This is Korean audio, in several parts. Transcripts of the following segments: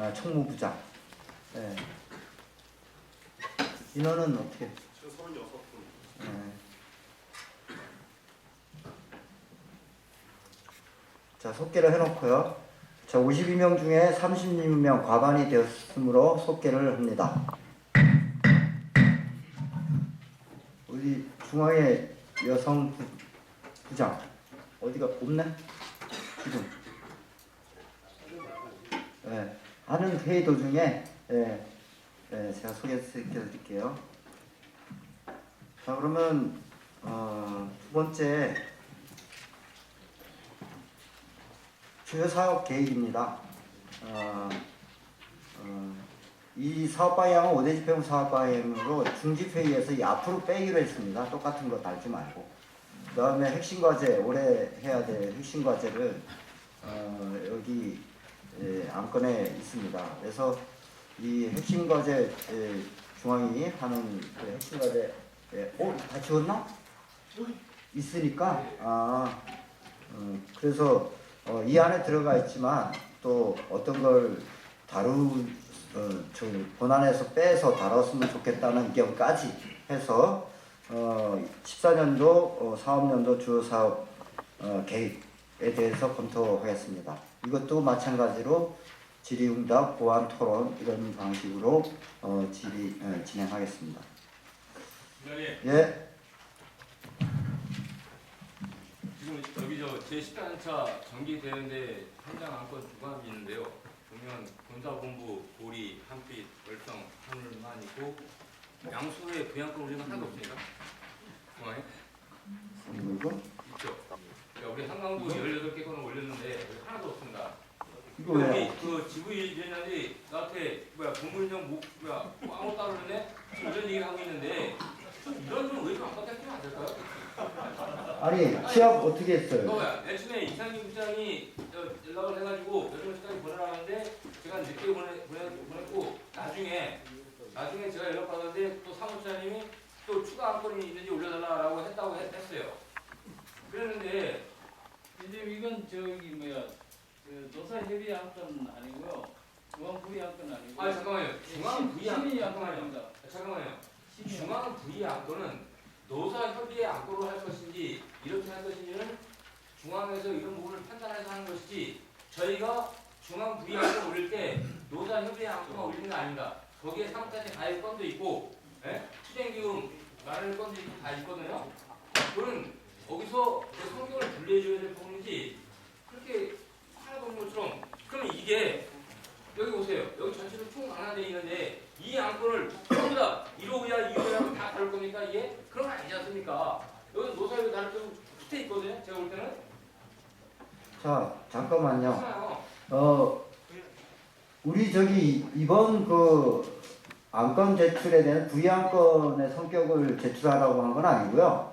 총무부장. 예. 인원은 어떻게? 36분. 예. 자, 속개를 해놓고요. 자, 52명 중에 36명 과반이 되었으므로 속개를 합니다. 우리 중앙에 여성 부장 어디가 없네? 지금. 예. 하는 회의 도중에 제가 소개시켜드릴게요. 자, 그러면 두 번째 주요 사업 계획입니다. 이 사업 방향은 5대 집행 사업 방향으로 중집회의에서 이 앞으로 빼기로 했습니다. 똑같은 거 달지 말고. 그 다음에 핵심 과제, 올해 해야 될 핵심 과제를 여기 안건에 있습니다. 그래서 이 핵심 과제 중앙이 하는 그 핵심 과제 다 지웠나? 있으니까 그래서 이 안에 들어가 있지만 또 어떤 걸 본안에서 빼서 다뤘으면 좋겠다는 의견까지 해서 14년도 사업년도 주요 사업 계획에 대해서 검토하겠습니다. 이것도 마찬가지로 질의응답, 보완 토론 이런 방식으로 진행하겠습니다. 예. 지금 여기 제14년차 정기되는데 현장 안건 주관이 있는데요. 보면 군사본부, 고리, 한빛, 월성, 하늘만 있고 양수에 부양권 올리는 건 하나도 없습니까? 중앙에? 이거? 있죠. 우리 한강도 18개 건을 올렸는데 여기 하나도 없습니다. 이거 왜? 그 지부위원장이 나한테 공무원장 아무것도 안 올렸네? 이런 얘기를 하고 있는데 이런 좀 왜 좀 안 받았으면 안 될까요? 아니 취업 어떻게 했어요? 맨 처음에 이상규 부장이 연락을 해가지고 여섯 시까지 보내라는데 제가 늦게 보냈고 나중에 제가 연락 받았는데 또 사무처장님이 또 추가 안건이 있는지 올려달라고 했다고 했어요. 그랬는데 이제 이건 노사 협의 안건 아니고요. 중앙 부의 안건 아니고. 아니 잠깐만요. 중앙 부의 안건입니다. 잠깐만요. 중앙 부의 안건은 노사 협의의 안건으로 할 것인지 이렇게 할 것인지는 중앙에서 이런 부분을 판단해서 하는 것이지 저희가 중앙 부의 안건 올릴 때 노사 협의의 안건만 올리는 거 아닙니다. 거기에 상자재 가입 건도 있고 투쟁기금 마련할 건도 있고 다 있거든요. 그건 거기서 성격을 분리해줘야 될 부분이지 그렇게 하나도 없는 것처럼. 그러면 이게 여기 보세요. 여기 전체로 총 강화되어 있는데 이 안건을 전부 다 1호야 2호야 다 다룰 겁니까 이게? 그런 거 아니지 않습니까? 여기 노사협의 다룰 때 끝에 있거든요. 제가 볼 때는. 자 잠깐만요. 괜찮아요. 우리 이번 그 안건 제출에 대한 부의안건의 성격을 제출하라고 한 건 아니고요.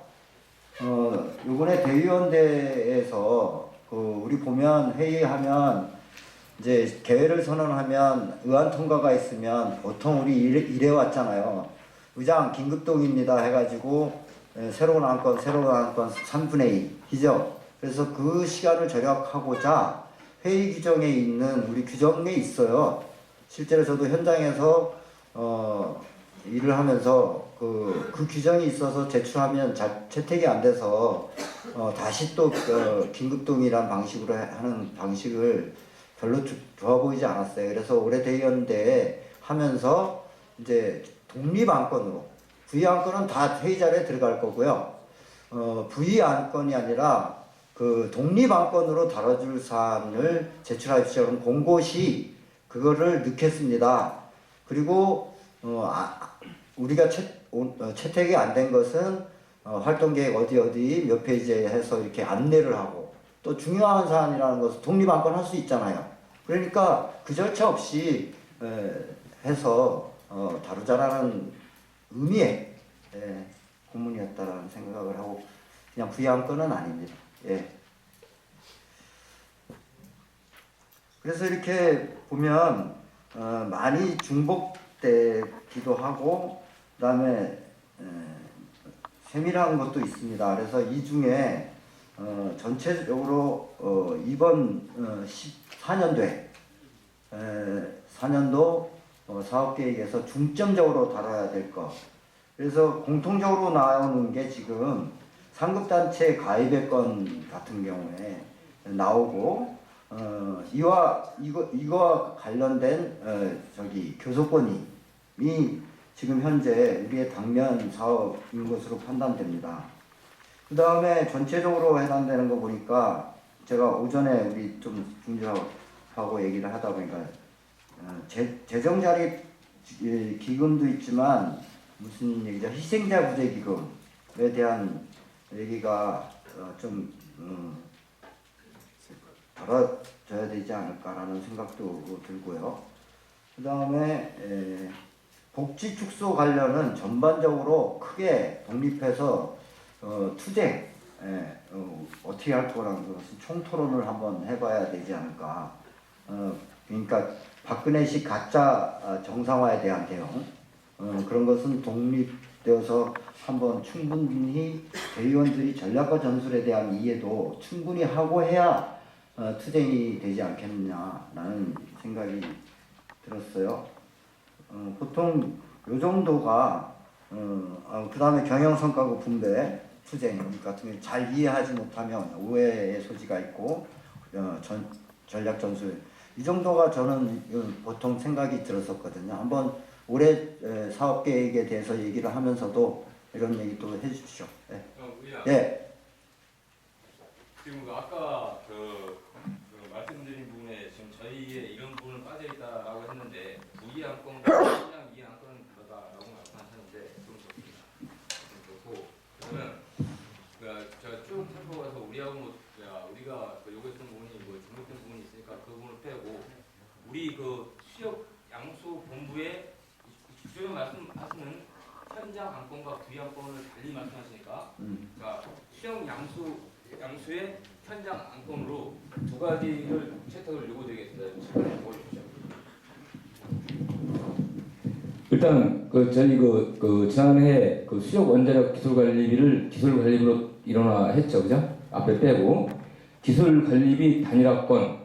요번에 대의원대에서 우리 보면 회의하면 이제 계획을 선언하면 의안 통과가 있으면 보통 우리 이래 왔잖아요. 의장 긴급동의입니다 해가지고 새로운 안건 3분의 2이죠. 그래서 그 시간을 절약하고자 회의 규정에 있는 우리 규정에 있어요. 실제로 저도 현장에서 일을 하면서 그 규정이 있어서 제출하면 채택이 안 돼서 다시 또 긴급동의란 방식으로 하는 방식을 별로 좋아 보이지 않았어요. 그래서 올해 대의원대 하면서 이제 독립안건으로 부의안건은 다 회의 자리에 들어갈 거고요. 부의안건이 아니라 그 독립안건으로 다뤄줄 사안을 제출하십시오. 그럼 공고시 그거를 넣겠습니다. 그리고 우리가 채택이 안 된 것은 활동계획 어디 몇 페이지에 해서 이렇게 안내를 하고 또 중요한 사안이라는 것은 독립안건 할 수 있잖아요. 그러니까 그 절차 없이 해서 다루자라는 의미의 고문이었다라는 생각을 하고 그냥 부의안건은 아닙니다. 예. 그래서 이렇게 보면 많이 중복되기도 하고 그다음에 세밀한 것도 있습니다. 그래서 이 중에 전체적으로 이번 14년도에 4년도 사업계획에서 중점적으로 다뤄야 될 것. 그래서 공통적으로 나오는 게 지금 상급단체 가입의 건 같은 경우에 나오고 이거와 관련된 교섭권이 지금 현재 우리의 당면 사업인 것으로 판단됩니다. 그 다음에 전체적으로 해당되는 거 보니까 제가 오전에 우리 좀 중재하고 얘기를 하다 보니까 재정자립 기금도 있지만 무슨 얘기죠? 희생자 부재 기금에 대한 얘기가 좀 다뤄져야 되지 않을까라는 생각도 들고요. 그 다음에 복지 축소 관련은 전반적으로 크게 독립해서 투쟁 어떻게 할 거라는 것은 총토론을 한번 해봐야 되지 않을까. 그러니까 박근혜식 가짜 정상화에 대한 대응 그런 것은 독립되어서 한번 충분히 대의원들이 전략과 전술에 대한 이해도 충분히 하고 해야 투쟁이 되지 않겠느냐라는 생각이 들었어요. 보통 요 정도가 그 다음에 경영성과급 분배 투쟁 같은 게 잘 이해하지 못하면 오해의 소지가 있고 전략 전술 이 정도가 저는 보통 생각이 들었었거든요. 한번 올해 사업 계획에 대해서 얘기를 하면서도 이런 얘기도 해주십시오. 네. 예. 지금 아까 말씀드린 부분에 지금 저희의 이런 부분은 빠져 있다라고 했는데 부의 안건과 그냥 이 안건은 다르다라고 말씀하셨는데 좀 좋습니다. 좋고 그러면 제가 쭉 살펴봐서 우리하고 우리가 요구했던 부분이 중복된 부분이 있으니까 그 부분을 빼고 우리 수역 양수 본부의 지금 말씀하시는 현장 안건과 부의 안건을 달리 말씀하시니까 그러니까 수역 양수의 현장 안건으로 두 가지를 채택을 요구드리겠습니다. 잠깐 보여주시죠. 일단 저희 지난해 수역 원자력 기술관리비를 기술관리비로 일원화했죠, 그죠? 앞에 빼고 기술관리비 단일화권.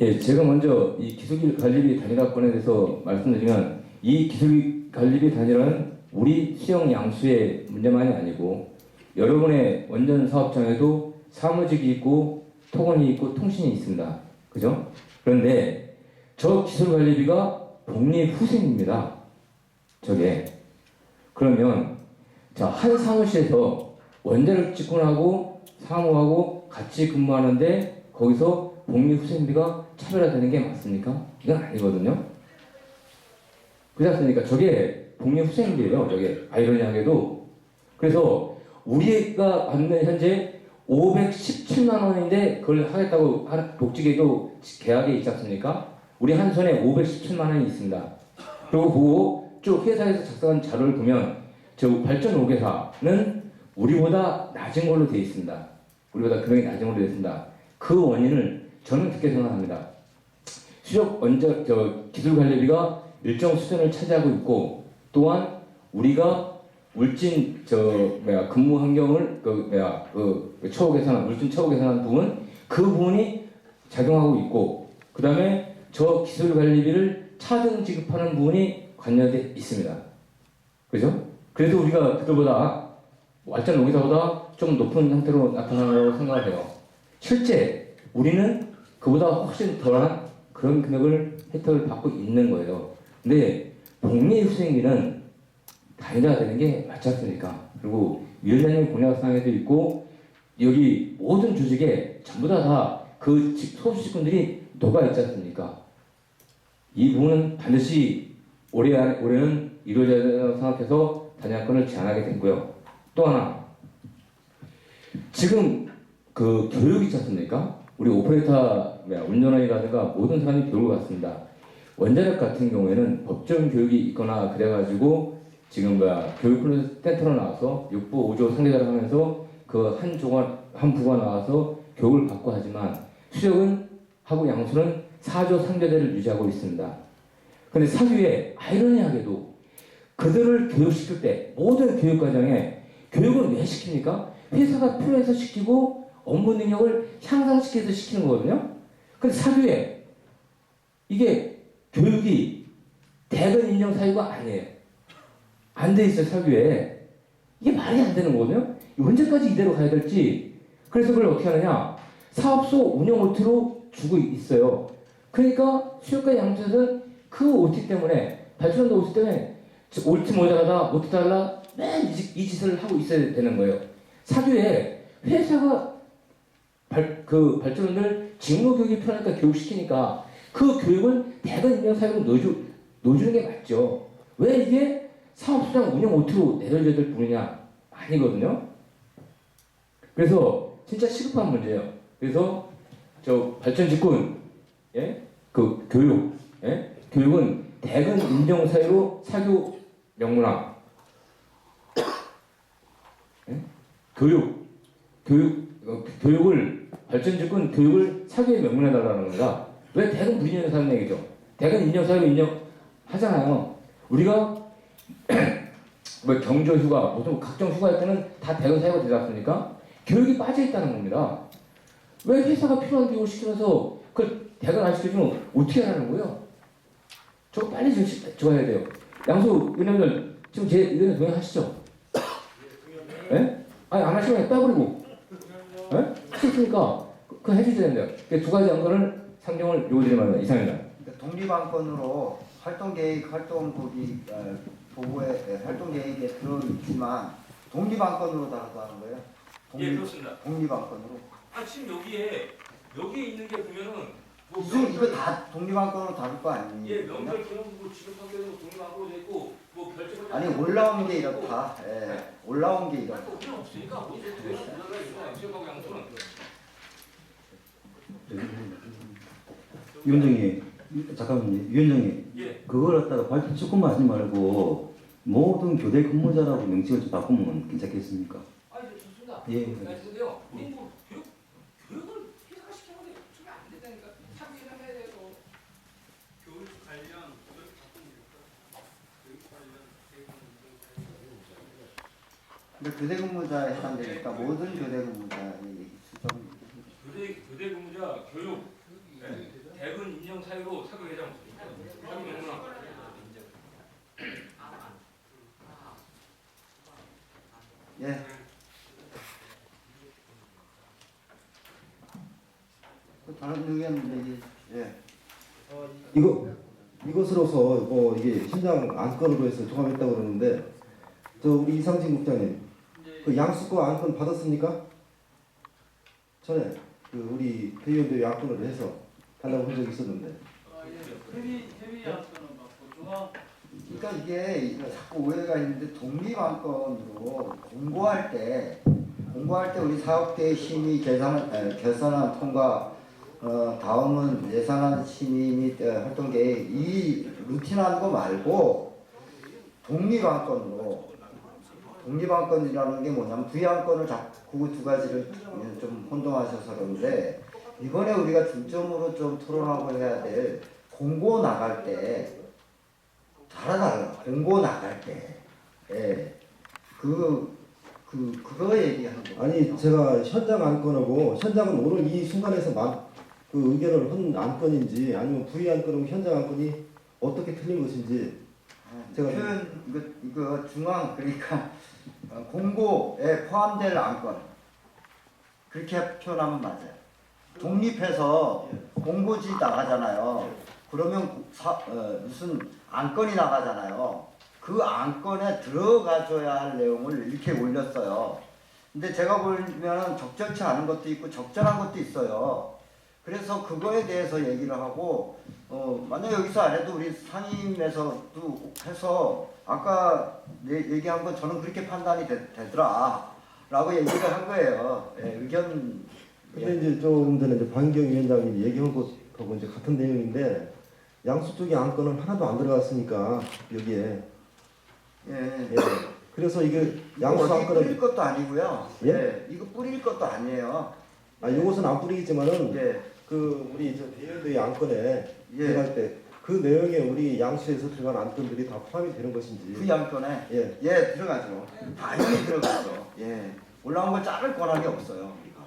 예, 제가 먼저 이 기술관리비 단일화권에 대해서 말씀드리면 이 기술관리비 단일화는 우리 수영 양수의 문제만이 아니고 여러분의 원전 사업장에도 사무직이 있고 토건이 있고 통신이 있습니다. 그죠? 그런데 저 기술관리비가 복리후생입니다. 저게. 그러면 한 사무실에서 원자력 직군하고 사무하고 같이 근무하는데 거기서 복리후생비가 차별화되는 게 맞습니까? 이건 아니거든요. 그렇지 않습니까? 저게 복리후생비예요. 저게 아이러니하게도. 그래서 우리가 받는 현재 517만 원인데 그걸 하겠다고 복지계도 계약에 있지 않습니까? 우리 한 손에 517만 원이 있습니다. 그리고 그거 쭉 회사에서 작성한 자료를 보면 저 발전 5개사는 우리보다 낮은 걸로 되어 있습니다. 우리보다 금액이 낮은 걸로 되어 있습니다. 그 원인을 저는 그렇게 생각합니다. 수력 기술관리비가 일정 수준을 차지하고 있고 또한 우리가 물진 근무 환경을 처우 개선한 물진 처우 개선한 부분 그 부분이 작용하고 있고 그 다음에 저 기술관리비를 차등 지급하는 부분이 관련되어 있습니다. 그죠? 그래서 우리가 그들보다 완전 노기사보다 좀 높은 형태로 나타나라고 생각을 해요. 실제 우리는 그보다 훨씬 덜한 그런 금액을 혜택을 받고 있는 거예요. 근데 복리후생비는 단일화되는 게 맞지 않습니까? 그리고 위원장님 공약사항에도 있고 여기 모든 조직에 전부 다 그 소수직군들이 녹아 있지 않습니까? 이 부분은 반드시 올해는 이루어져야 된다고 생각해서 단일화권을 제안하게 됐고요. 또 하나 지금 그 교육이 있지 않습니까? 우리 오퍼레이터 운전원이라든가 모든 사람이 교육을 받습니다. 원자력 같은 경우에는 법정 교육이 있거나 그래가지고 지금 교육 센터로 나와서 6부 5조 상대자를 하면서 그 한 부가 나와서 교육을 받고 하지만 수역은 하고 양수는 사조 상대대를 유지하고 있습니다. 근데 사교에 아이러니하게도 그들을 교육시킬 때 모든 교육과정에 교육을 왜 시킵니까? 회사가 필요해서 시키고 업무 능력을 향상시켜서 시키는 거거든요. 근데 사교에 이게 교육이 대건 인정 사유가 아니에요. 안 돼 있어요, 사교에. 이게 말이 안 되는 거거든요. 언제까지 이대로 가야 될지. 그래서 그걸 어떻게 하느냐? 사업소 운영 OT로 주고 있어요. 그러니까 수요과 양수에서는 그 OT 때문에, 발전도 OT 때문에 OT 모자라다, OT 달라, 맨 이 짓을 하고 있어야 되는 거예요. 사교에 회사가 발전원들 직무교육이 필요하니까 교육시키니까 그 교육은 대건 인력사회로 넣어주는 게 맞죠. 왜 이게 사업소장 운영 OT로 내려줘야 될 뿐이냐? 아니거든요. 그래서 진짜 시급한 문제예요. 그래서 저 발전직군, 예? 그 교육, 예? 교육은 대건 인정사회로 사교 명문화, 예? 교육을 발전직군 교육을 사교에 명문해달라는 겁니다. 왜 대건 불인정사회 얘기죠? 대건 인정사회로 인정하잖아요. 우리가 뭐 경조휴가, 모든 각종 휴가할 때는 다 대건 사회가 되지 않습니까? 교육이 빠져 있다는 겁니다. 왜 회사가 필요한 교육을 시키면서 그걸 대건 안 시켜주면 어떻게 하라는 거예요? 저거 빨리 저거 해야 돼요. 양수 의원님들 지금 제 의견에 동의하시죠? 예? 아니 안 하시면 빼버리고. 예? 하셨으니까 그거 해주셔야 된대요. 두 가지 안건을 상정을 요구드리면 이상입니다. 독립안건으로 활동계획, 활동보기, 보고에 활동계획에 들어있지만 독립안건으로 다 하는 거예요? 예, 그렇습니다. 독립안건으로. 아, 지금 여기에 있는 게 보면은 뭐 무슨 이거 다 독립안건으로 다룰 거 아니에요? 예, 명절 기념부 지급하게도 독립안건으로 돼 있고 뭐 별점을 아니 올라온 게 이렇다. 예, 올라온 게 이렇다. 또 필요 없으니까 뭐 이제 두 개씩 올라가 있어. 지급하고 양수는 위원장님, 잠깐만요. 위원장님, 예. 그걸 갖다가 발전 조금만 하지 말고 모든 교대 근무자라고 명칭을 좀 바꾸면 괜찮겠습니까? 아, 이제 좋습니다. 예. 말씀드려. 우리 뭐 교육을 회사가 시켜놓은 게 안 된다니까. 사기를 해야 돼서. 교육 관련 그걸 바꾸면 될까? 교육 관련 근데 교대 근무자에 해당되니까 모든 교대 근무자의 수정. 교대 근무자 교육 대근 인정 사유로 사교 회장 사교 명문화. 예. 또 다른 의견 얘기. 예. 이것으로서 이게 현장 안건으로 해서 종합했다고 그러는데 저 우리 이상진 국장님 그 양수과 안건 받았습니까? 전에 그 우리 대의원들이 안건으로 해서 달라고 한 적이 있었는데 협의 안건은 받고 중앙 그러니까 이게 자꾸 오해가 있는데 독립안건으로 공고할 때 우리 사업계획 심의 결산안 통과 다음은 예산안 심의 및 활동계획 이 루틴한 거 말고 독립안건이라는 게 뭐냐면 부의안건을 자꾸 두 가지를 좀 혼동하셔서 그런데 이번에 우리가 중점으로 좀 토론하고 해야 될 공고 나갈 때 달라. 공고 나갈 때. 예. 그거 얘기하는 거. 아니 제가 현장 안건하고 현장은 오늘 이 순간에서 그 의견을 한 안건인지 아니면 부의 안건하고 현장 안건이 어떻게 틀린 것인지 제가 표현 이거 중앙 그러니까 공고에 포함될 안건 그렇게 표현하면 맞아요. 독립해서 공고지 나가잖아요. 그러면 무슨 안건이 나가잖아요. 그 안건에 들어가줘야 할 내용을 이렇게 올렸어요. 근데 제가 보면 적절치 않은 것도 있고 적절한 것도 있어요. 그래서 그거에 대해서 얘기를 하고 만약 여기서 안 해도 우리 상임에서도 해서 아까 얘기한 건 저는 그렇게 판단이 되더라 라고 얘기를 한 거예요. 예, 의견. 근데 이제 조금 전에 이제 박인경 위원장이 얘기한 것하고 이제 같은 내용인데 양수 쪽의 안건은 하나도 안 들어갔으니까 여기에 예. 그래서 이게 양수 어디 안건은 뿌릴 것도 아니고요. 예? 예, 이거 뿌릴 것도 아니에요. 이것은 안 뿌리겠지만은 예. 그 우리 저 대연도의 안건에 예. 들어갈 때 그 내용에 우리 양수에서 들어간 안건들이 다 포함이 되는 것인지. 그 양건에 예. 예 들어가죠. 당연히 들어가죠. 예 올라온 걸 자를 권한이 없어요 우리가.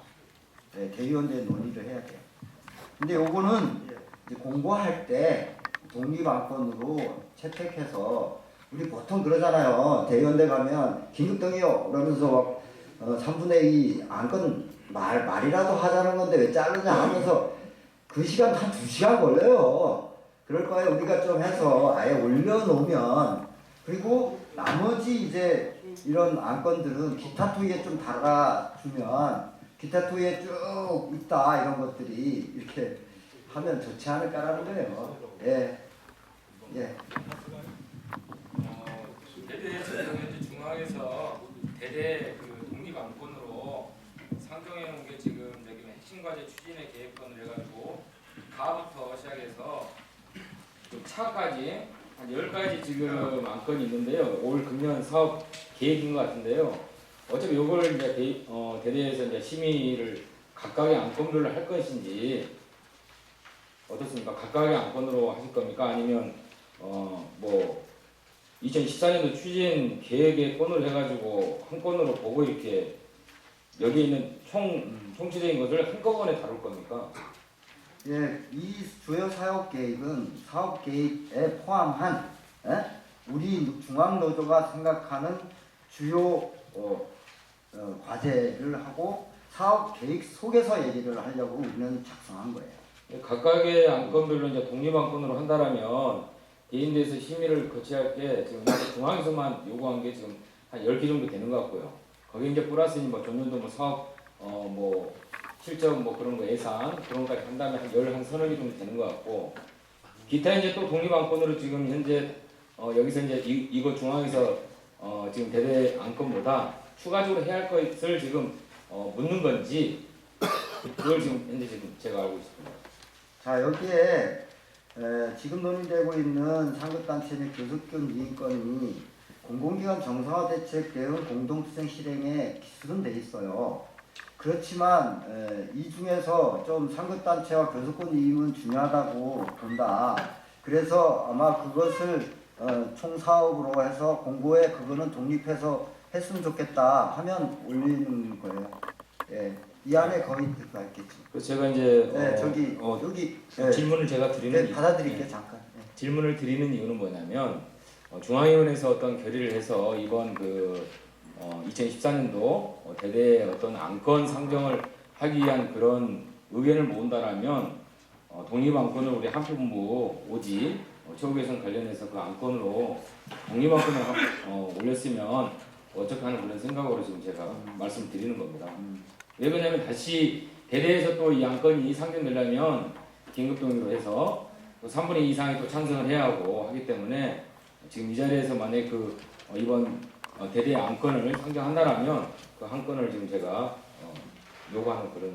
예, 대의원대 논의를 해야 돼요. 근데 요거는 이제 공부할 때 독립안건으로 채택해서 우리 보통 그러잖아요. 대의원대 가면 긴급등이요 그러면서 3분의 2 안건 말이라도 하자는 건데 왜 자르냐 하면서 그 시간 한 2시간 걸려요. 그럴 거예요. 우리가 좀 해서 아예 올려놓으면 그리고 나머지 이제 이런 안건들은 기타 토의에 좀 달아주면 기타 토의에 쭉 있다 이런 것들이 이렇게 하면 좋지 않을까라는 거예요. 예. 예. 대대에서 현재 중앙에서 대대 그 독립 안건으로 상정해 놓은 게 지금 여기 핵심 과제 추진의 계획권을 해가지고 가부터 시작해서 좀 차까지 한 10가지 지금 안건이 있는데요. 올 금년 사업 계획인 것 같은데요. 어차피 요걸 이제 대대에서 이제 심의를 각각의 안건별로 할 것인지 어떻습니까? 각각의 안건으로 하실 겁니까? 아니면 뭐 2014년도 추진 계획의 건으로 해가지고 한 건으로 보고 이렇게 여기 있는 총체적인 것을 한꺼번에 다룰 겁니까? 예, 이 주요 사업 계획은 사업 계획에 포함한 우리 중앙노조가 생각하는 주요 과제를 하고 사업 계획 속에서 얘기를 하려고 우리는 작성한 거예요. 각각의 안건별로 이제 독립 안건으로 한다라면 개인대에서 심의를 거쳐야 할 게 지금 중앙에서만 요구한 게 지금 한 10개 정도 되는 것 같고요. 거기 이제 플러스 뭐 전년도 뭐 사업 뭐 실적 뭐 그런 거 예산 그런 거까지 한 다음에 한 11개 정도 되는 것 같고 기타 이제 또 독립 안건으로 지금 현재 여기서 이제 이거 중앙에서 지금 대대 안건보다 추가적으로 해야 할 것을 지금 묻는 건지 그걸 지금 현재 지금 제가 알고 있습니다. 자, 여기에 지금 논의되고 있는 상급단체 및 교섭권 이행권이 공공기관 정상화 대책 대응 공동투쟁 실행에 기술은 돼 있어요. 그렇지만 이 중에서 좀 상급단체와 교섭권 이행은 중요하다고 본다. 그래서 아마 그것을 총사업으로 해서 공고에 그거는 독립해서 했으면 좋겠다 하면 올리는 거예요. 예, 이 안에 거의 들어가 있겠죠. 그래서 제가 이제 저기 여기 질문을 제가 드리는 네, 받아드릴게요 잠깐. 질문을 드리는 이유는 뭐냐면 중앙위원회에서 어떤 결의를 해서 이번 그 2014년도 대대 어떤 안건 상정을 하기 위한 그런 의견을 모은다라면 독립 안건을 우리 한국본부 오지 최고개선 관련해서 그 안건으로 독립 안건을 올렸으면 어떻게 하는 그런 생각으로 지금 제가 말씀드리는 겁니다. 왜 그러냐면 다시 대대에서 또 이 안건이 상정되려면 긴급동의로 해서 또 3분의 2 이상이 또 찬성을 해야 하고 하기 때문에 지금 이 자리에서 만약 그 이번 대대 안건을 상정한다라면 그 한 건을 지금 제가 요구하는 그런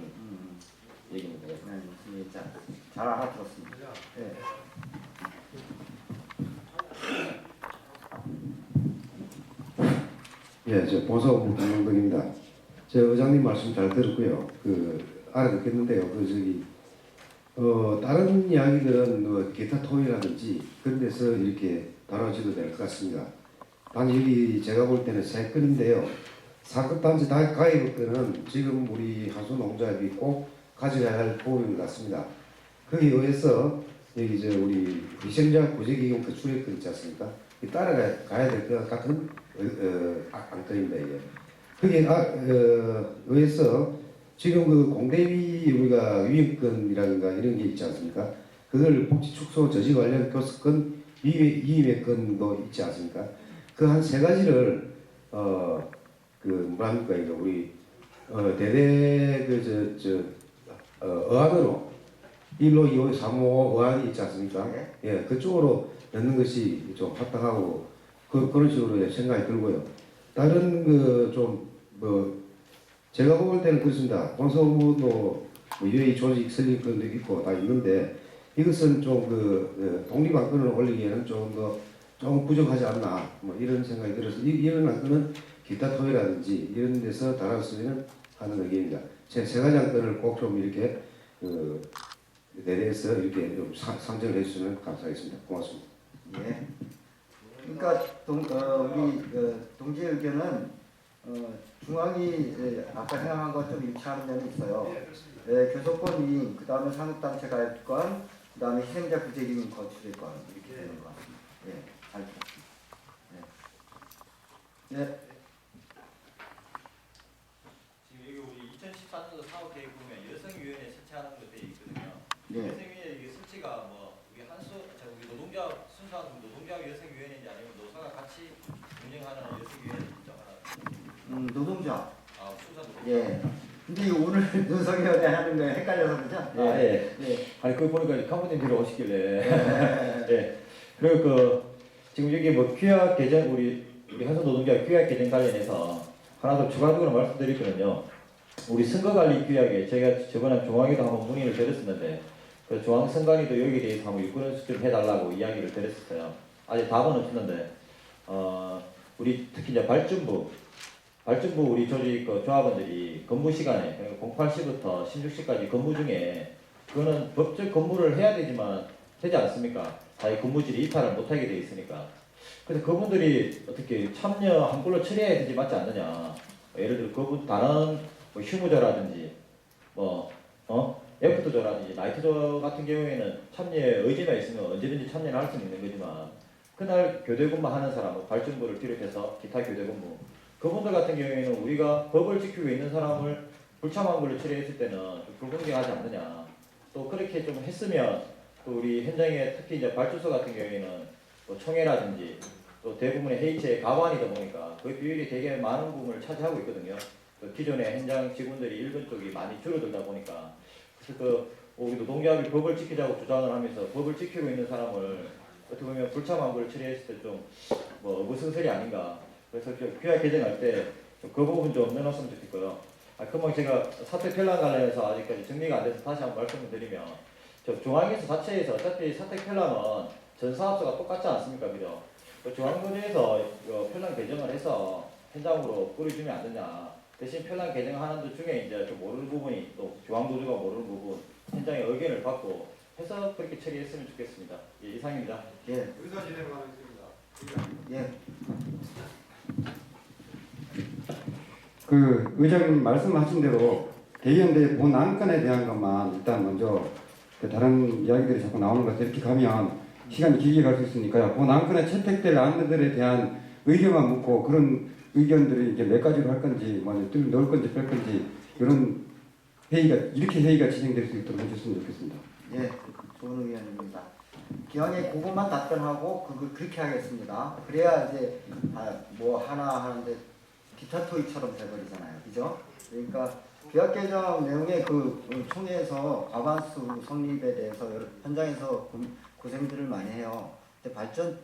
얘기입니다. 네, 무슨 얘기인지 잘 알아들었습니다. 네. 예, 저 보석 김영덕입니다. 제 의장님 말씀 잘 들었고요. 알아듣겠는데요. 다른 이야기들은 뭐 기타 토의라든지 그런 데서 이렇게 다뤄져도 될 것 같습니다. 단 여기 제가 볼 때는 세 건인데요. 사급단체 다 가입권은 지금 우리 하수농자협이 꼭 가져야 할 부분인 것 같습니다. 거기에 의해서 여기 이제 우리 위생자 구제기금 그 출입권 있지 않습니까? 따라가야 될 것 같은 안건입니다. 이게. 거기에 의해서 지금 그 공대위 우리가 위임권이라든가 이런 게 있지 않습니까? 그걸 복지 축소 저지 관련 교섭권 위임권도 있지 않습니까? 그 한 세 가지를 뭐랍니까 이거 우리 대대 어안으로 1호, 2호, 3호 어안이 있지 않습니까? 예, 그쪽으로 넣는 것이 좀 합당하고 그런 식으로 생각이 들고요. 다른 제가 볼 때는 그렇습니다. 공소부도 유해 조직 설립권도 있고 다 있는데 이것은 좀 독립 안건을 올리기에는 좀 부족하지 않나 뭐 이런 생각이 들어서 이런 안건은 기타 토의라든지 이런 데서 달았으면 하는 의견입니다. 제 세 가지 안건을 꼭 좀 이렇게 내려서 이렇게 좀 상정을 해주시면 감사하겠습니다. 고맙습니다. 예. 그러니까 우리 동지 의견은 중앙이 아까 생각한 것 좀 일치하는 면이 있어요. 교섭권 위임, 그 다음에 상급단체 가입권, 그 다음에 희생자 구제기금 거출권 이렇게 되는 것 같습니다. 예, 잘 들었습니다. 예. 예. 지금 여기 우리 2014년도 사업 계획 보면 여성위원회 설치하는 것 되어 있거든요. 예. 여성위원회 이게 설치가 뭐 우리 우리 노동조합 순수한 노동조합 여성위원회인지 아니면 노사가 같이 운영하는 여성위원회인지 좀 하나. 노동조합. 순수한 노동조합. 예. 근데 오늘 윤석열이 하는 거에 헷갈려서 그죠? 예. 예. 아니 그 보니까 카모님 들어오시길래. 예. 예. 그리고 그 지금 여기 뭐 규약 개정 우리 한선 노동조합 규약 개정 관련해서 하나 더 추가적으로 말씀드리거든요. 우리 선거관리 규약에 제가 저번에 중앙에도 한번 문의를 드렸었는데 그 중앙선관위도 여기에 대해서 한번 유권 수정 해달라고 이야기를 드렸었어요. 아직 답은 없었는데 우리 특히 이제 발전부 우리 조직 그 조합원들이 근무 시간에 그러니까 08시부터 16시까지 근무 중에 그거는 법적 근무를 해야 되지만 되지 않습니까? 자기 근무질이 이탈을 못하게 돼 있으니까. 그래서 그분들이 어떻게 참여 한글로 처리해야 되지 맞지 않느냐. 예를 들어 그분 다른 뭐 휴무조라든지 애프터조라든지 나이트조 같은 경우에는 참여에 의지가 있으면 언제든지 참여를 할 수 있는 거지만 그날 교대 근무하는 사람, 발전부를 비롯해서 기타 교대 근무 그분들 같은 경우에는 우리가 법을 지키고 있는 사람을 불참한 걸로 처리했을 때는 좀 불공정하지 않느냐. 또 그렇게 좀 했으면 또 우리 현장에 특히 이제 발주소 같은 경우에는 또 총회라든지 또 대부분의 회의체의 가관이다 보니까 그 비율이 되게 많은 부분을 차지하고 있거든요. 그 기존의 현장 직원들이 일본 쪽이 많이 줄어들다 보니까 그래서 그 우리 노동조합이 법을 지키자고 주장을 하면서 법을 지키고 있는 사람을 어떻게 보면 불참한 걸 처리했을 때 좀 뭐 어부성설이 아닌가. 그래서 규약 개정할 때 그 부분 좀 넣어놨으면 좋겠고요. 금방 제가 사퇴 편랑 관련해서 아직까지 정리가 안 돼서 다시 한번 말씀을 드리면 저 중앙에서 자체에서 어차피 사퇴 편랑은 전 사업소가 똑같지 않습니까, 그죠? 그 중앙부에서 편랑 개정을 해서 현장으로 뿌려주면 안 되냐. 대신 편랑 개정하는 것 중에 이제 좀 모르는 부분이 또 중앙도주가 모르는 부분 현장의 의견을 받고 해서 그렇게 처리했으면 좋겠습니다. 예, 이상입니다. 예. 의사 진행 가능했습니다. 예. 그 의장님 말씀하신 대로 대의원대 본 안건에 대한 것만 일단 먼저 그 다른 이야기들이 자꾸 나오는 것 이렇게 가면 시간이 길게 갈 수 있으니까요. 본 안건에 채택될 안들에 대한 의견만 묻고 그런 의견들이 이제 몇 가지로 할 건지 뭐 넣을 건지 뺄 건지 이런 이렇게 회의가 진행될 수 있도록 해줬으면 좋겠습니다. 예, 좋은 의견입니다. 기왕에 그것만 답변하고 그렇게 하겠습니다. 그래야 이제 뭐 하나 하는데 기타 토의처럼 돼버리잖아요, 그죠? 그러니까 규약 개정 내용의 그 총회에서 과반수 성립에 대해서 현장에서 고생들을 많이 해요. 근데 발전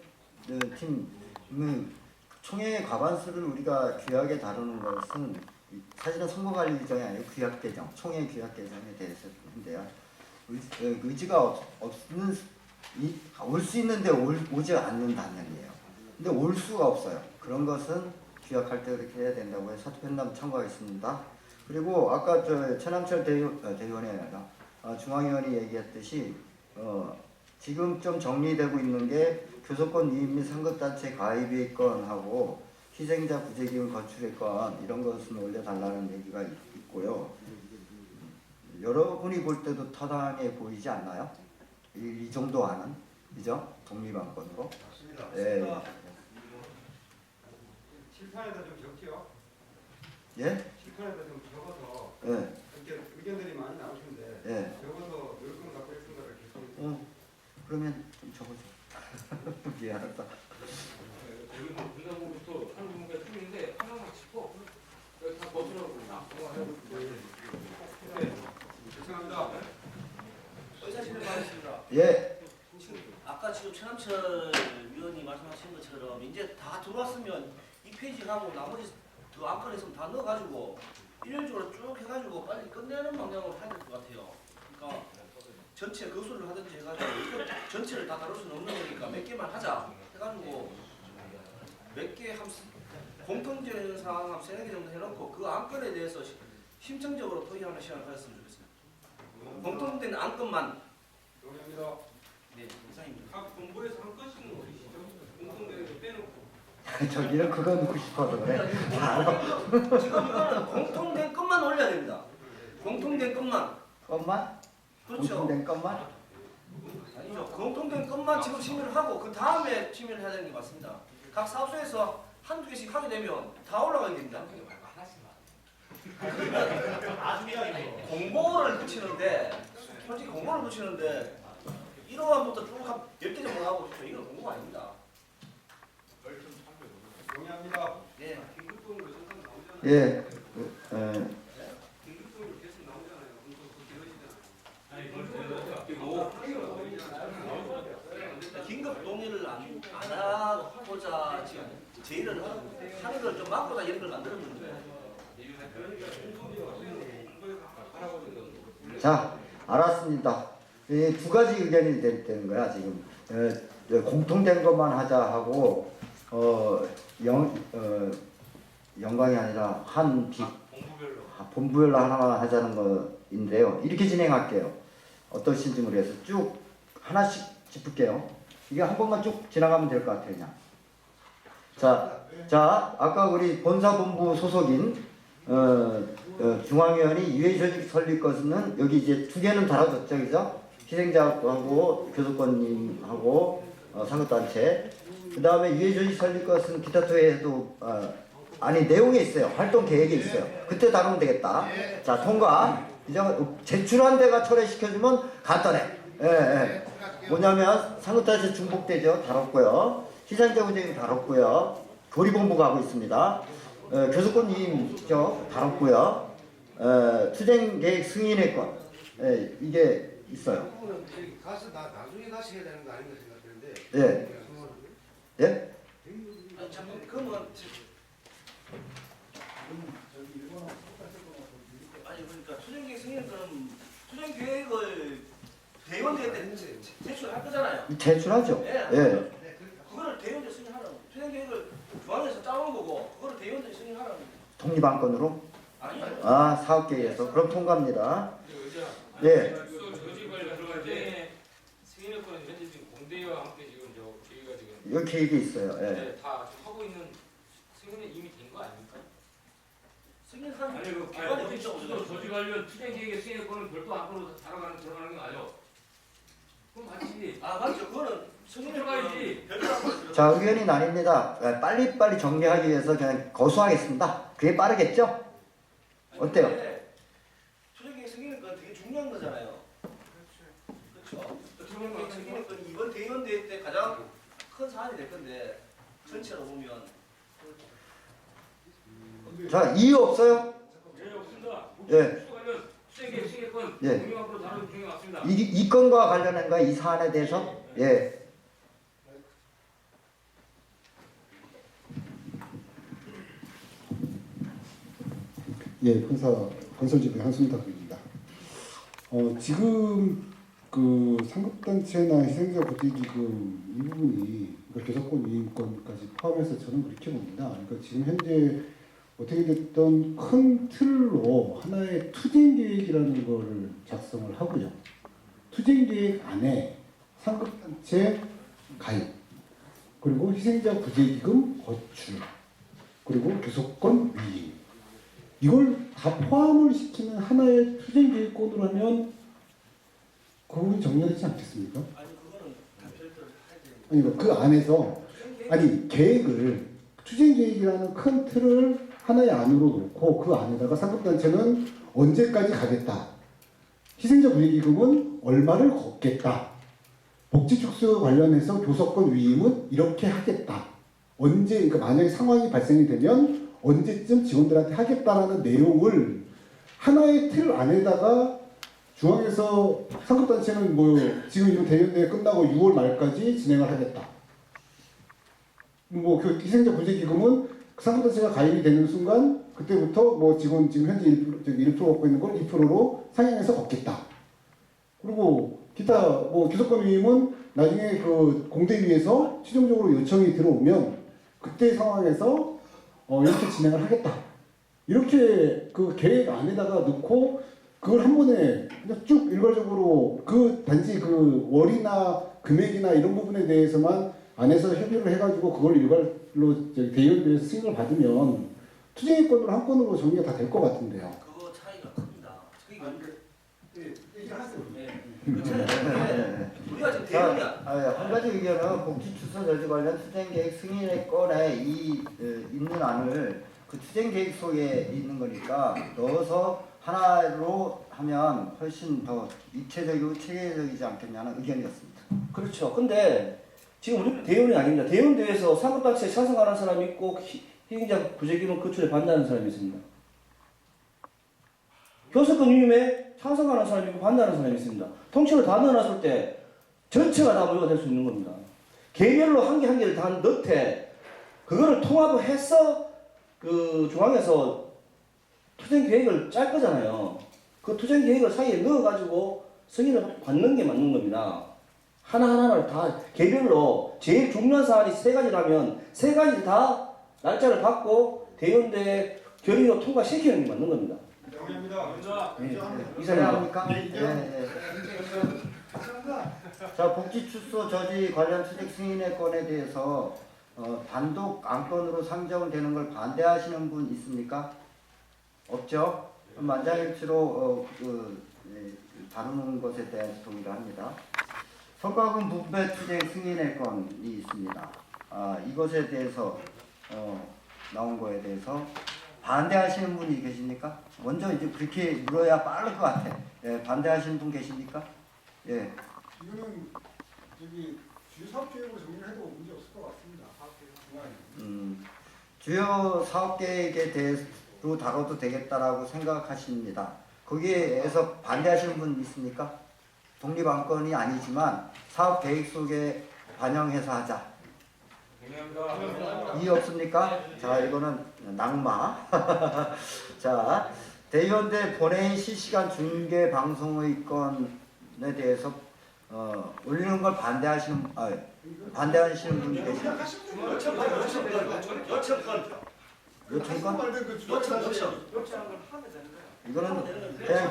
팀은 총회의 과반수를 우리가 규약에 다루는 것은 사실은 선거관리 규정이 아니고 규약 개정, 총회 규약 개정에 대해서인데요. 의지가 없는 올 수 있는데 오지 않는다는 얘기예요. 근데 올 수가 없어요. 그런 것은 규약할 때 그렇게 해야 된다고 해서 사퇴편담 참고하겠습니다. 그리고 아까 최남철 대의원이 아니라 중앙위원이 얘기했듯이 지금 좀 정리되고 있는 게 교섭권 위임 및 상급단체 가입의 건하고 희생자 구제기금 거출의 건 이런 것을 올려달라는 얘기가 있고요. 여러분이 볼 때도 타당해 보이지 않나요? 이 정도 하는, 그죠? 독립안건으로. 맞습니다. 예. 칠판에다 좀 적지요. 예? 칠판에다 좀 적어서 예. 이렇게 의견들이 많이 나오시는데 예. 적어서 열건 갖고 있습니다를 계속. 그러면 좀 적어줘. 미안하다. 여기 뭐 분담부부터 하는 부분가 틀린데 하나만 짚어. 여기 다 버티라고 죄송합니다. 의사 진행하겠습니다. 예. 아까 지금 최남철 위원이 말씀하신 것처럼 이제 다 들어왔으면 이 페이지 하고 나머지 그 안건 있으면 다 넣어가지고 일률적으로 쭉 해가지고 빨리 끝내는 방향으로 해야 될 것 같아요. 그러니까 전체 거수를 하든지 해가지고 이거 전체를 다 다룰 수는 없는 거니까 몇 개만 하자 해가지고 몇 개 공통적인 사항 한 3-4개 정도 해놓고 그 안건에 대해서 심층적으로 토의하는 시간을 가졌으면 좋겠습니다. 공통된 안건만 네, 이상입니다. 각 본부에서 한 건씩은 어디시죠? 공통대회도 빼놓고. 저기는 그거 넣고 싶어서 그래. 다 알아. 지금 이거는 공통된 것만 올려야 됩니다. 공통된 것만. 것만? 그렇죠. 공통된 것만? 아니죠. 공통된 것만 지금 심의를 하고 그 다음에 심의를 해야 되는 게 맞습니다. 각 사업소에서 한두 개씩 하게 되면 다 올라가게 됩니다. 공고를 붙이는데 솔직히 공고를 붙이는데 1호화부터 쭉 10개 정도 하고 싶죠. 이건 공고가 아닙니다. 동의합니다. 예. 긴급동으로 전산 나오잖아요. 예. 긴급동으로 계속 나오잖아요. 긴급 동의를 안 하고자 지금 제의를 하는 걸 좀 막고자 이런 걸 만들었는데. 자, 알았습니다. 이 두 가지 의견이 되는 거야 지금. 공통된 것만 하자 하고 영광이 아니라 본부별로 하나만 하자는 거인데요. 이렇게 진행할게요. 어떠신지 모르겠어요. 쭉 하나씩 짚을게요. 이게 한 번만 쭉 지나가면 될 것 같아요. 그냥. 자, 아까 우리 본사본부 소속인 중앙위원이 유해조직 설립 것은 여기 이제 두 개는 달아줬죠, 그죠? 희생자하고 교섭권님하고 상급단체. 그 다음에 유해조직 설립 것은 기타 토해도 아니 내용에 있어요. 활동 계획에 있어요. 그때 다루면 되겠다. 자, 통과. 이제 제출한 데가 철회시켜주면 간단해. 예. 뭐냐면 상급단체 중복되죠. 다뤘고요. 희생자 구제금 다뤘고요. 교리본부가 하고 있습니다. 교섭권님죠. 다뤘고요. 투쟁계획 승인의 건 이게 있어요. 가서 나중에 다시 해야 되는 거 아닌가 생각되는데. 예. 예? 아니 잠깐 그러면 아니 그러니까 투쟁계획 승인은 투쟁계획을 대의원대회 때 제출할 거잖아요. 제출하죠. 예. 그거를 대의원대 승인하라고. 투쟁계획을 중앙에서 짜온 거고 그거를 대의원대 승인하라고. 독립안건으로? 아니요. 아, 사업계획에서. 그럼 통과합니다. 예. 승인했거는 현재 지금 공대와 함께 지금 저희가 지금 여기 계획이 있어요. 예. 네, 다 하고 있는 승인은 이미 된 거 아닙니까? 승인한 아니 그 기관이 어디 있죠? 조직 관련 투쟁 계획에 승인했거는 별도 안건으로 들어가는 게 아니죠. 그럼 같이 아 맞죠. 그거는 승인을 들어가야지. 별도 자, 의견이 나뉩니다. 빨리빨리 정리하기 위해서 그냥 거수하겠습니다. 그게 빠르겠죠? 어때요? 투쟁계획 승인은 건 되게 중요한 거잖아요. 그렇죠. 투쟁계획 승인은 건 이번 대의원대회 때 가장 큰 사안이 될 건데 전체로 보면 자, 이유 없어요? 네, 없습니다. 예. 투쟁 계획 승인했건 예. 공유학으로 다루는 중에 맞습니다. 이 건과 관련한 거야, 이 사안에 대해서? 예. 예, 건설집의 한순탁입니다. 지금 그 상급단체나 희생자 구제기금 이 부분이 그러니까 교섭권 위임권까지 포함해서 저는 그렇게 봅니다. 그러니까 지금 현재 어떻게 됐든 큰 틀로 하나의 투쟁계획이라는 거를 작성을 하고요. 투쟁계획 안에 상급단체 가입, 그리고 희생자 구제기금 거출, 그리고 교섭권 위임, 이걸 다 포함을 시키는 하나의 투쟁계획권으로 하면 그 부분이 정리되지 않겠습니까? 아니 그거는 다 별도로 해야 되는 아니 그 안에서 아니 계획을 투쟁계획이라는 큰 틀을 하나의 안으로 놓고 그 안에다가 상급단체는 언제까지 가겠다, 희생자 구제기금은 얼마를 걷겠다, 복지축소 관련해서 교섭권 위임은 이렇게 하겠다, 언제 그러니까 만약에 상황이 발생이 되면 언제쯤 직원들한테 하겠다라는 내용을 하나의 틀 안에다가 중앙에서 상급단체는 뭐 지금 이 대연대회 끝나고 6월 말까지 진행을 하겠다. 뭐 그 희생자 구제기금은 상급단체가 가입이 되는 순간 그때부터 뭐 직원 지금 현재 1% 갖고 있는 걸 2%로 상향해서 걷겠다. 그리고 기타 뭐 교섭권 위임은 나중에 그 공대위에서 최종적으로 요청이 들어오면 그때 상황에서 이렇게 진행을 하겠다. 이렇게 그 계획 안에다가 넣고 그걸 한 번에 그냥 쭉 일괄적으로 그 단지 그 월이나 금액이나 이런 부분에 대해서만 안에서 협의를 해가지고 그걸 일괄로 대의원들에서 승인을 받으면 투쟁인권으로 한 건으로 정리가 다 될 것 같은데요. 그거 차이가 큽니다. 차이가 얘기하세요. 그 차이가 우리가 지금 대응이 한 가지 의견은 복지출소 저지 관련 투쟁계획 승인의 건에 있는 안을 그 투쟁계획 속에 있는 거니까 넣어서 하나로 하면 훨씬 더 입체적이고 체계적이지 않겠냐는 의견이었습니다. 그렇죠. 근데 지금 우리 대의원이 아닙니다. 대의원대회에서 상급단체에 찬성하는 사람이 있고 희생자 구제기금 거출에 반대하는 사람이 있습니다. 교섭권 유임에 찬성하는 사람이 있고 반대하는 사람이 있습니다. 통째로 다 넣어놨을 때 전체가 다 무효가 될 수 있는 겁니다. 개별로 한 개 한 개를 다 넣되 그거를 통합을 해서 그 중앙에서 투쟁 계획을 짤 거잖아요. 그 투쟁 계획을 사이에 넣어가지고 승인을 받는 게 맞는 겁니다. 하나하나를 다 개별로 제일 중요한 사안이 3가지라면 3가지 다 날짜를 받고 대의원대 결의로 통과시키는 게 맞는 겁니다. 이사합니까? 네. 자, 복지출소 저지 관련 투쟁 승인의 건에 대해서 단독 안건으로 상정되는 걸 반대하시는 분 있습니까? 없죠? 그럼 만장일치로 다루는 것에 대해서 동의를 합니다. 성과금 분배 투쟁 승인의 건이 있습니다. 이것에 대해서 나온 거에 대해서 반대하시는 분이 계십니까? 먼저 이제 그렇게 물어야 빠를 것 같아. 예, 반대하시는 분 계십니까? 예. 이거는 주요 사업 계획으로 정리를 해도 문제 없을 것 같습니다. 주요 사업 계획에 대해서 다뤄도 되겠다라고 생각하십니다. 거기에서 반대하시는 분 있습니까? 독립안건이 아니지만 사업 계획 속에 반영해서 하자. 이의 없습니까? 자, 이거는 낙마. 자, 대의원대 본회의 실시간 중계 방송의 건에 대해서 올리는 걸 반대하시는 분이 계십니까? 요청건? 이거는 그냥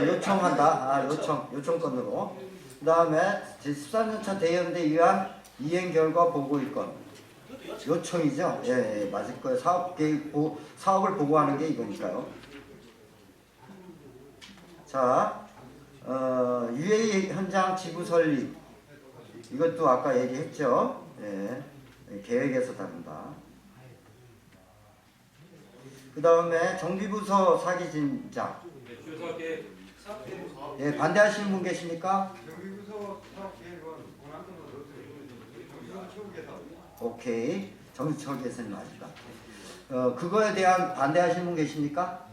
요청한다. 요청건으로. 그 다음에 제13년차 대의원대 위한 이행 결과 보고의 건. 요청이죠. 예, 맞을 거예요. 사업을 보고하는 게 이거니까요. 자, UA 현장 지구 설립. 이것도 아까 얘기했죠. 예, 계획에서 다룬다. 그 다음에 정비부서 사기 진작. 예, 반대하시는 분 계십니까? 정비부서 사업 계획은 공안권으로 오케이. 정비처 개선이 맞을까? 그거에 대한 반대하시는 분 계십니까?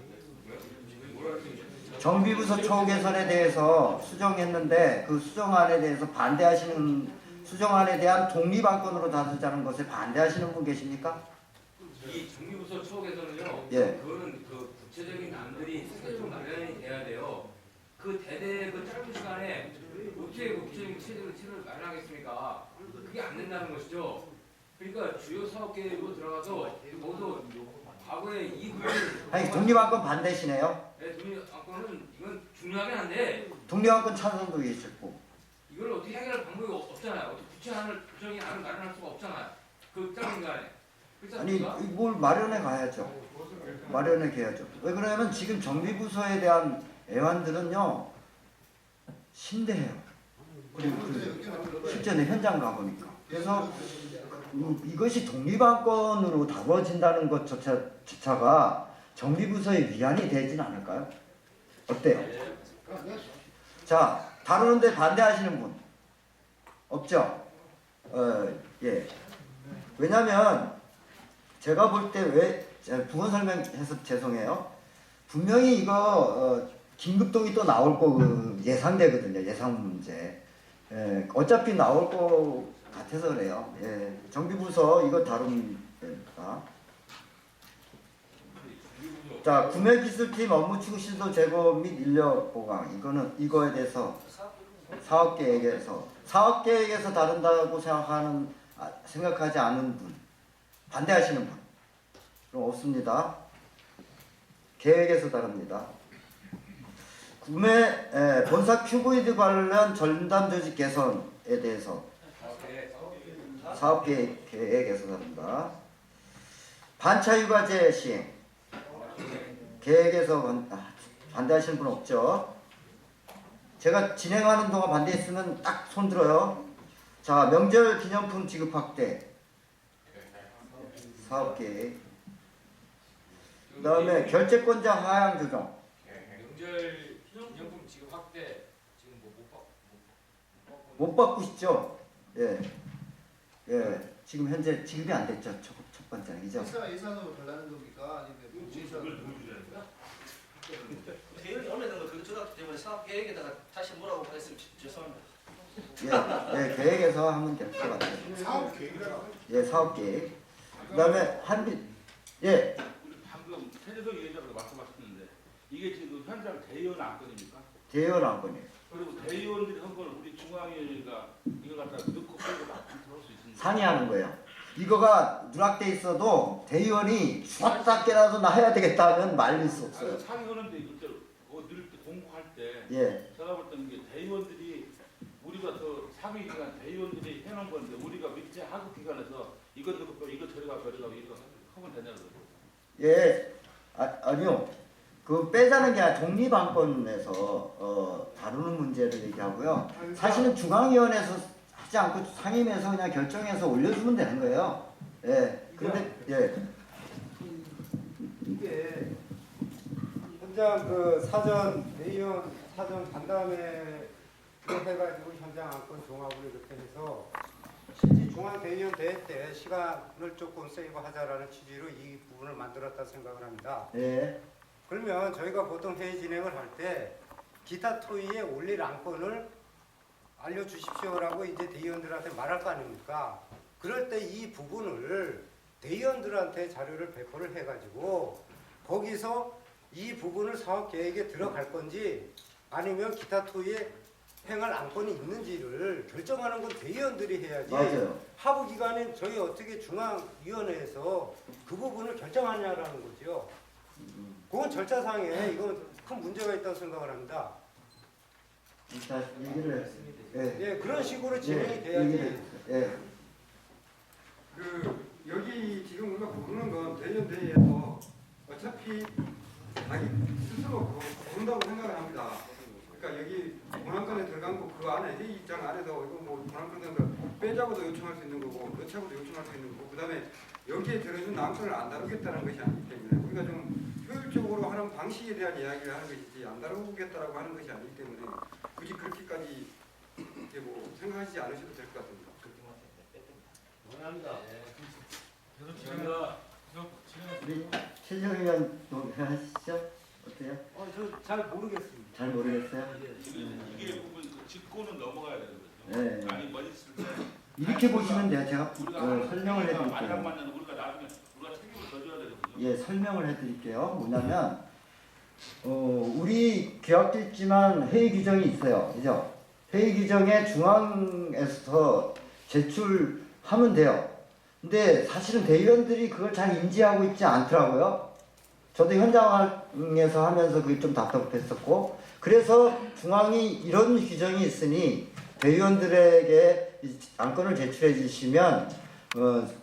정비부서 처우 개선에 대해서 수정했는데 그 수정안에 대해서 반대하시는 수정안에 대한 독립안건으로 다루자는 것에 반대하시는 분 계십니까? 이 정비부서 처우 개선은요. 예. 그거는 그 구체적인 안들이 스케줄 마련이 돼야 돼요. 그 대대 그 짧은 시간에 어떻게 그 구체적인 체제를 마련하겠습니까? 그게 안 된다는 것이죠. 그러니까 주요 사업 계획으로 들어가서 거기서 과거에 이 부분을 아니 독립안건 반대시네요. 네, 독립안건은 이건 중요하긴 한데 독립안건 찬성도 계셨고 이걸 어떻게 해결할 방법이 없잖아요. 어떻게 구체적인 안을 마련할 수가 없잖아요. 그 짧은 시간에. 아니 뭘 마련해 가야죠. 마련해 가야죠. 왜 그러냐면 지금 정비부서에 대한 애완들은요 심대해요. 그리고 실제 내 현장 가보니까 그래서 이것이 독립안건으로 다뤄진다는 것조차가 정비부서의 위안이 되진 않을까요? 어때요? 자, 다루는데 반대하시는 분 없죠? 예. 왜냐면 제가 볼 때 왜 부분 설명해서 죄송해요. 분명히 이거 긴급동이 또 나올 거 예상되거든요. 예상 문제. 예, 어차피 나올 거 같아서 그래요. 예, 정비부서 이거 다룹니다. 자, 구매기술팀 업무충실도 제고 및 인력 보강. 이거에 대해서 사업계획에서 다룬다고 생각하지 않은 분, 반대하시는 분, 그럼 없습니다. 계획에서 다룹니다. 본사 큐브이드 관련 전담 조직 개선에 대해서 사업 계획에서 합니다. 반차 휴가제 시행 계획에서 반대하시는 분 없죠? 제가 진행하는 동안 반대했으면 딱 손 들어요. 자, 명절 기념품 지급 확대 사업 계획. 그다음에 결제권자 하향 조정. 명절 기념품 지급 확대 지금 못 바꾸시죠? 예. 예. 지금 현재 지급이 안 됐죠. 첫 번째는 이죠. 예산으로 달라는 겁니까? 아니면 대열이 올려놓은 거 그거 들어갔기 때문에 사업 계획에다가 다시 뭐라고 했으면 죄송합니다. 예, 계획에서 하면 될 것 같아요. 사업 계획이라고? 예, 사업 계획. 그다음에 예. 방금 최재석 위원장도 말씀하셨는데 이게 지금 현장 대의원 안건입니까? 대의원 안건이에요. 그리고 대의원들이 한 걸 우리 중앙위원회가 이걸 갖다 넣고 빼고 다 들어올 수 있습니다. 상의하는 거예요. 이거가 누락돼 있어도 대의원이 죽었다 깨라도 나 해야 되겠다 하면 말릴 수 없어요. 상의하는데 그때 늘 공고할 때 예. 제가 볼 때는 이게 대의원들이 우리가 더 상위 기관 대의원들이 해놓은 건데 우리가 밑에 하급 기관에서 이거 넣고 빼고 이거 저리가 저리가 이거 하면 되냐고. 예. 아니요. 그 빼자는 게 아니라 독립안건에서 다루는 문제를 얘기하고요. 사실은 중앙위원회에서 하지 않고 상임위에서 그냥 결정해서 올려주면 되는 거예요. 예. 그런데 예. 이게 현장 그 사전 대의원 사전 간담회 해가지고 현장 안건 종합을 이렇게 해서 실제 중앙 대의원 대회 때 시간을 조금 세이브하자라는 취지로 이 부분을 만들었다 생각을 합니다. 예. 그러면 저희가 보통 회의 진행을 할 때 기타 토의에 올릴 안건을 알려주십시오라고 이제 대의원들한테 말할 거 아닙니까? 그럴 때 이 부분을 대의원들한테 자료를 배포를 해가지고 거기서 이 부분을 사업 계획에 들어갈 건지 아니면 기타 토의에 행할 안건이 있는지를 결정하는 건 대의원들이 해야지. 맞아요. 하부 기관인 저희 어떻게 중앙위원회에서 그 부분을 결정하냐라는 거죠. 그건 절차상에 이건 큰 문제가 있다고 생각을 합니다. 자, 얘기를 예, 그런 식으로 진행이 돼야지. 예. 그 여기 지금 우리가 고르는 건 대전 대회에서 어차피 자기 스스로 고른다고 생각을 합니다. 그러니까 여기 본안건에 들어간 거 그 안에 회의 입장 안에서 이거 뭐 본안건 들어간 거 빼자고도 요청할 수 있는 거고 넣자고도 요청할 수 있는 거고 그다음에 여기에 들어준 안건을 안 다루겠다는 것이 아니기 때문에 우리가 좀 효율적으로 하는 방식에 대한 이야기를 하는 것이지 안 다루겠다라고 하는 것이 아니기 때문에 굳이 그렇게까지 이렇게 뭐 생각하시지 않으셔도 될 것 같습니다. 원합니다. 우리 최재석 의원 동의하시죠? 어때요? 저 잘 모르겠습니다. 잘 모르겠어요? 이게 부분 짚고는 넘어가야 되거든요. 네. 아니 머리 쓸 때 이렇게 보시면 돼요. 제가 설명을 만약 해드릴게요. 만나는 우리가 나중에 우리가 책임을 져줘야 되거든요. 예, 설명을 해드릴게요. 뭐냐면 우리 규약도 있지만 회의 규정이 있어요. 그죠? 회의 규정에 중앙에서 제출하면 돼요. 근데 사실은 대의원들이 그걸 잘 인지하고 있지 않더라고요. 저도 현장에서 하면서 그게 좀 답답했었고, 그래서 중앙이 이런 규정이 있으니 대의원들에게 안건을 제출해 주시면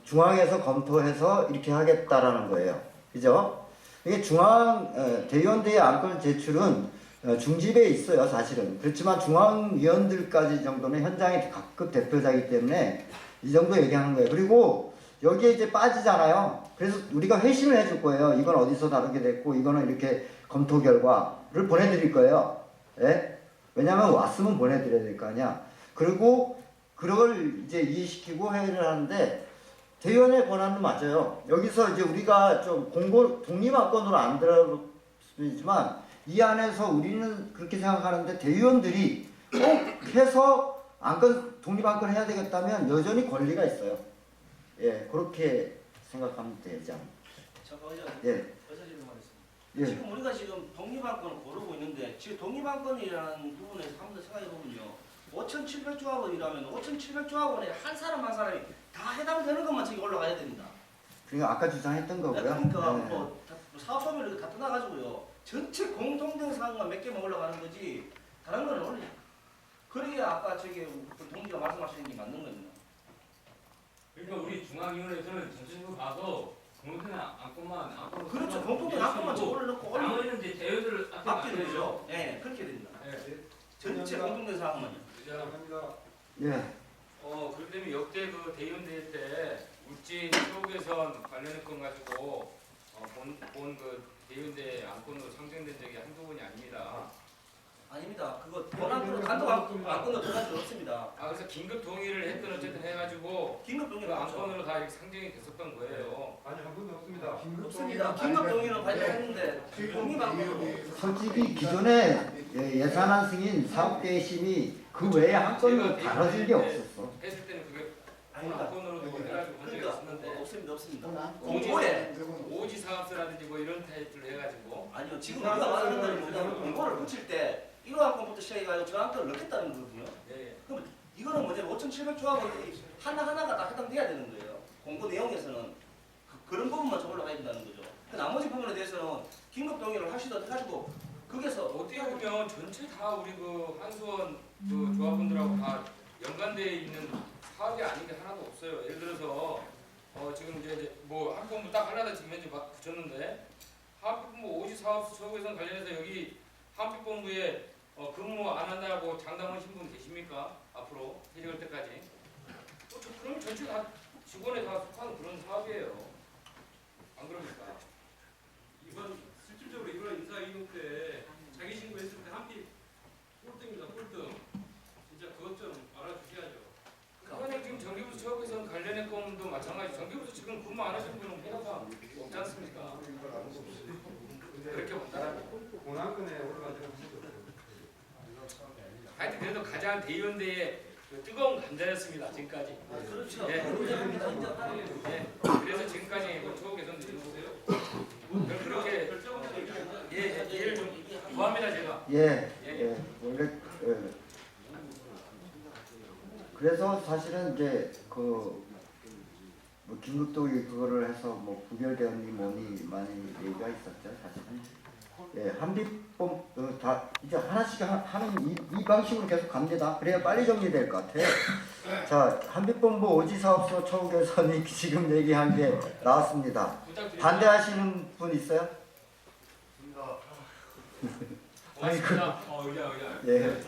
중앙에서 검토해서 이렇게 하겠다라는 거예요. 그죠? 이게 대의원대의 안건 제출은 중집에 있어요, 사실은. 그렇지만 중앙위원들까지 정도는 현장의 각급 대표자이기 때문에 이 정도 얘기하는 거예요. 그리고 여기에 이제 빠지잖아요. 그래서 우리가 회신을 해줄 거예요. 이건 어디서 다루게 됐고, 이거는 이렇게 검토 결과를 보내드릴 거예요. 예? 왜냐하면 왔으면 보내드려야 될 거 아니야. 그리고 그걸 이제 이해시키고 회의를 하는데, 대의원의 권한은 맞아요. 여기서 이제 우리가 좀 독립안건으로 안 들어지만 이 안에서 우리는 그렇게 생각하는데 대의원들이 꼭 해서 독립안건 해야 되겠다면 여전히 권리가 있어요. 예, 그렇게 생각하면 되지 않나요? 잠깐 의장. 예. 의사진님 말했습니다. 예. 지금 우리가 지금 독립안건을 고르고 있는데 지금 독립안건이라는 부분에서 한번 생각해 보면요. 5,700조합원이라면 5,700조합원에 한 사람 한 사람이 다 해당되는 것만 저기 올라가야 됩니다. 그러니까 아까 주장했던 거고요. 그러니까 네. 뭐 사업소멸 이렇게 다 떠나가지고요. 전체 공통된 사항만 몇 개만 올라가는 거지 다른 거는 올리. 그래야 아까 저기 그 동지가 말씀하시는 게 맞는 겁니다. 그러니까 우리 중앙위원회에서는 전체적으로 봐서 공통된 안건만 그렇죠. 공통된 안건만 좀 올려놓고 나머지는 이제 대여들 앞에 되죠. 네, 그렇게 됩니다. 전체 공통된 사항만요. 예. 그렇기 때문에 역대 그 대의원대회 때 울진 최후개선 관련한 건 가지고 본 그 대의원대 안건으로 상정된 적이 한두 번이 아닙니다. 아닙니다. 그거 본안으로 단독 안건으로 들어간 적 없습니다. 그래서 긴급 동의를 했든 어쨌든 해가지고 긴급 동의를 그 하죠. 안건으로 다 이렇게 상정이 됐었던 거예요. 아니 한 번도 없습니다. 없습니다. 긴급 동의는 발표했는데 동의만 솔직히 기존에 예산안 승인 사업계획 심의 그 외에 한 건도 다뤄진 게 없었어. 했을 때는 그게 아닙니다. 안건으로도 해가지고 본 적이 있었는데 없습니다. 공고에 오지 사업소라든지 뭐 이런 타입으로 해가지고 아니요. 지금 우리가 말하는 건 뭐냐면 공고를 붙일 때 1호 안건부터 시작해가지고 저 안건을 넣겠다는 거거든요. 네. 그럼 이거는 뭐냐면 5,700조하고 하나하나가 다 해당돼야 되는 거예요. 공고 내용에서는 그런 부분만 좀 올라가야 된다는 거죠. 그 나머지 부분에 대해서는 긴급 동의를 하시든 해가지고 거기서 어떻게 보면 전체 다 우리 그 한수원 그 조합원들하고 다 연관되어 있는 사업이 아닌 게 하나도 없어요. 예를 들어서 지금 이제 뭐 한 건부 딱 하나다 지금 현재 막 붙였는데 한빛본부 오지 사업소 처우개선 관련해서 여기 한빛본부에 근무 안 한다고 장담하신 분 계십니까? 앞으로 퇴직할 때까지? 그럼 전체 다 직원에 다 속하는 그런 사업이에요. 안 그럽니까? 이번 실질적으로 이번 인사이동 때 자기 신고했을 때 한빛 꼴등입니다. 꼴등. 진짜 그것 좀 알아주셔야죠. 그거는 지금 전기부수 처우개선 관련의 건도 마찬가지. 전기부수 지금 근무 안 하시는 분은 회사가 없지 않습니까? 그렇게 본다라고. 본안건에 올라가지고 하여튼 그래도 가장 대의원대의 그 뜨거운 감자였습니다. 지금까지. 그렇죠. 예. 그래서 지금까지 뭐 처우 개선도 이루고 그렇게 이해를 좀 구합니다 제가. 원래 그래서 사실은 이제 뭐 긴급동의 그거를 해서 뭐 부결되었니 뭐니 많이 얘기가 있었죠 사실은. 한빛본 다 이제 하나씩 하는 이 방식으로 계속 갑니다. 그래야 빨리 정리될 것 같아요. 자, 한빛본부 오지사업소 처우 개선이 지금 얘기한 게 나왔습니다. 반대하시는 분 있어요? 고맙습니다. 예.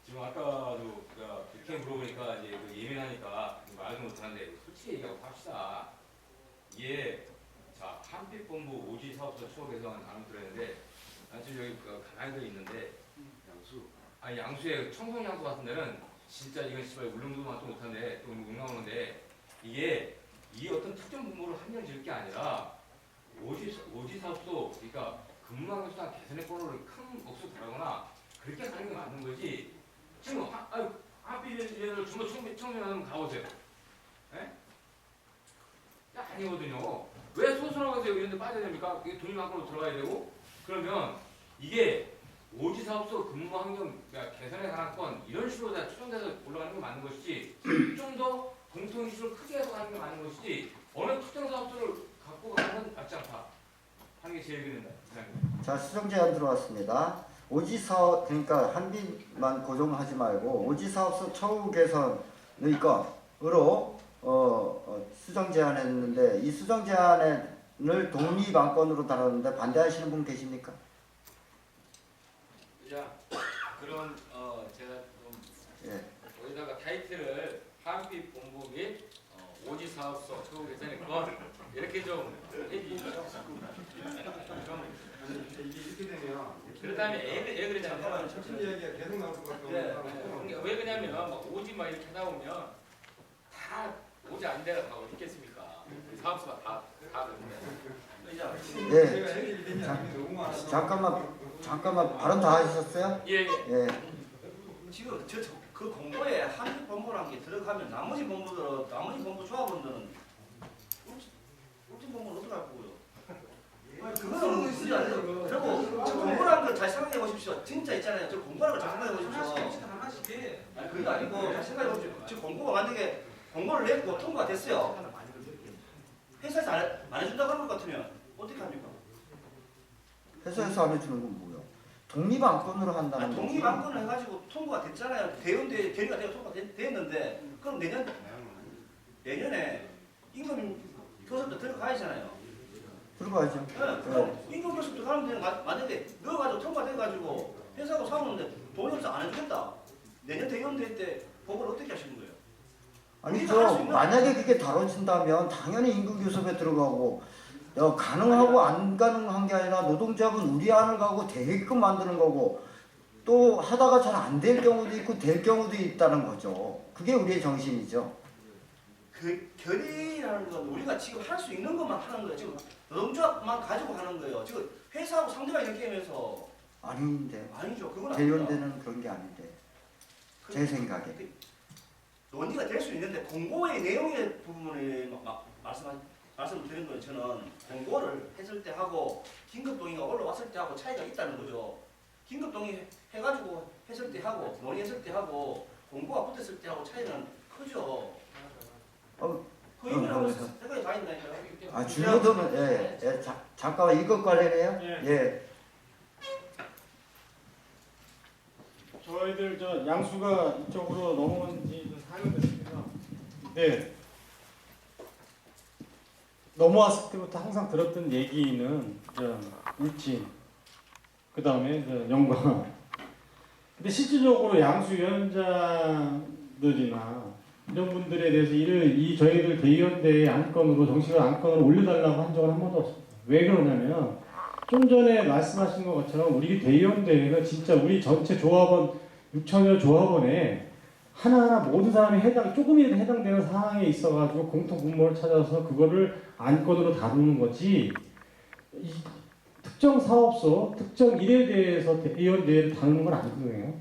지금 아까도 그렇게 물어보니까 이제 예민하니까 말도 못하는데 솔직히 얘기하고 합시다. 이게 자, 한빛본부 오지 사업소 처우 개선 안을 들었는데 지금 여기 가만히 들어 있는데 양수에 청송 양수 같은 데는 진짜 이건 씨발 울릉도만도 못한데 또 응나오는데 이게 이 어떤 특정 분모를 한 명 지을 게 아니라 오지 사업소 그러니까 근무하는 수단 개선의 권한을 큰 몫을 다루거나 그렇게 가는 게 맞는 거지. 지금 한빛을 주로 청소년하면 가보세요. 예? 아니거든요. 왜 소설하고 이런 데 빠져야 됩니까? 이게 돈이 밖으로 들어가야 되고 그러면 이게 오지 사업소 근무 환경 개선에 관한 건 이런 식으로 다 추정돼서 올라가는 게 맞는 것이지 좀 더 공통 이슈를 크게 해서 가는 게 맞는 것이지 어느 특정 사업소를 갖고 가는 건 맞지 않다 하는 게 제 의견입니다. 자, 수정 제안 들어왔습니다. 오지 사업 그러니까 한빛만 고정하지 말고 오지 사업소 처우 개선의 건으로 수정 제안했는데 이 수정 제안을 독립 안건으로 다뤘는데 반대하시는 분 계십니까? 자, 그럼 제가 좀 거기다가 타이틀을 한빛 본부 및 오지 사업소 처우 개선의 건 이렇게 좀 해주십시오. 이렇게 되면 그렇다면 왜 그러냐면 이야기가 계속 나올 것 같아요. 왜 그러냐면 막 오지 막 이렇게 하다 보면 다 오지 안 데가 다 어디 있겠습니까? 사업소가 다 그런데. 잠깐만 발언 다 하셨어요? 예. 지금 그 공고에 한빛 본부라는 게 들어가면 나머지 본부 조합원들은 울진 본부는 어떻게 할 거고요? 그거는 문제 아니에요. 그리고 저 공고라는 걸 잘 생각해 보십시오. 진짜 있잖아요. 저 공고라는 걸 잘 생각해 보십시오. 하나씩 해. 그게 아니고 잘 생각해 보십시오. 저 공고가 만약에 공고를 냈고 통과가 됐어요. 회사에서 안 해준다고 하는 것 같으면 어떻게 합니까? 회사에서 안 해주는 건 뭐예요? 독립 안건으로 한다는 거지. 독립 안건을 해가지고 통과가 됐잖아요. 대연대 결의가 되고 통과됐는데 그럼 내년에 임금 교섭도 들어가야잖아요. 들어가야죠. 네, 그럼 임금 교섭 들어가면 되는 만약에 넣어가지고 통과돼가지고 회사하고 싸우는데 돈이 없어 안 해주겠다. 내년 대연대 때 보고를 어떻게 하시는 거예요? 아니죠. 만약에 그게 다뤄진다면 당연히 임금교섭에 들어가고 가능하고 안 가능한 게 아니라 노동조합은 우리 안을 가고 되게끔 만드는 거고 또 하다가 잘 안 될 경우도 있고 될 경우도 있다는 거죠. 그게 우리의 정신이죠. 그 결의라는 건 우리가 지금 할 수 있는 것만 하는 거예요. 지금 노동조합만 가지고 하는 거예요. 지금 회사하고 상대가 이렇게 하면서 아닌데. 아니죠. 그건 아니다. 대연대는 그런 게 아닌데. 제 생각에. 논의가 될 수 있는데 공고의 내용의 부분을 말씀을 드린 거예요. 저는 공고를 했을 때 하고 긴급동의가 올라왔을 때 하고 차이가 있다는 거죠. 긴급동의 해가지고 했을 때 하고 논의했을 때 하고 공고가 붙었을 때 하고 차이는 크죠. 그 의미라고 생각이 다 있나요? 아 줄여두면 잠깐만 이것 관련해요? 예. 저희들 양수가 이쪽으로 넘어온 지 4년 됐습니다. 네. 넘어왔을 때부터 항상 들었던 얘기는 울진, 그 다음에 영광. 근데 실질적으로 양수위원장들이나 이런 분들에 대해서 저희들 대의원대의 안건으로 정식으로 안건을 올려달라고 한 적은 한 번도 없습니다. 왜 그러냐면 좀 전에 말씀하신 것처럼 우리 대의원대회는 진짜 우리 전체 조합원 6천여 조합원에 하나하나 모든 사람이 조금이라도 해당되는 사항에 있어가지고 공통 분모를 찾아서 그거를 안건으로 다루는 거지. 이 특정 사업소, 특정 일에 대해서 대의원대회를 다루는 건 아니거든요.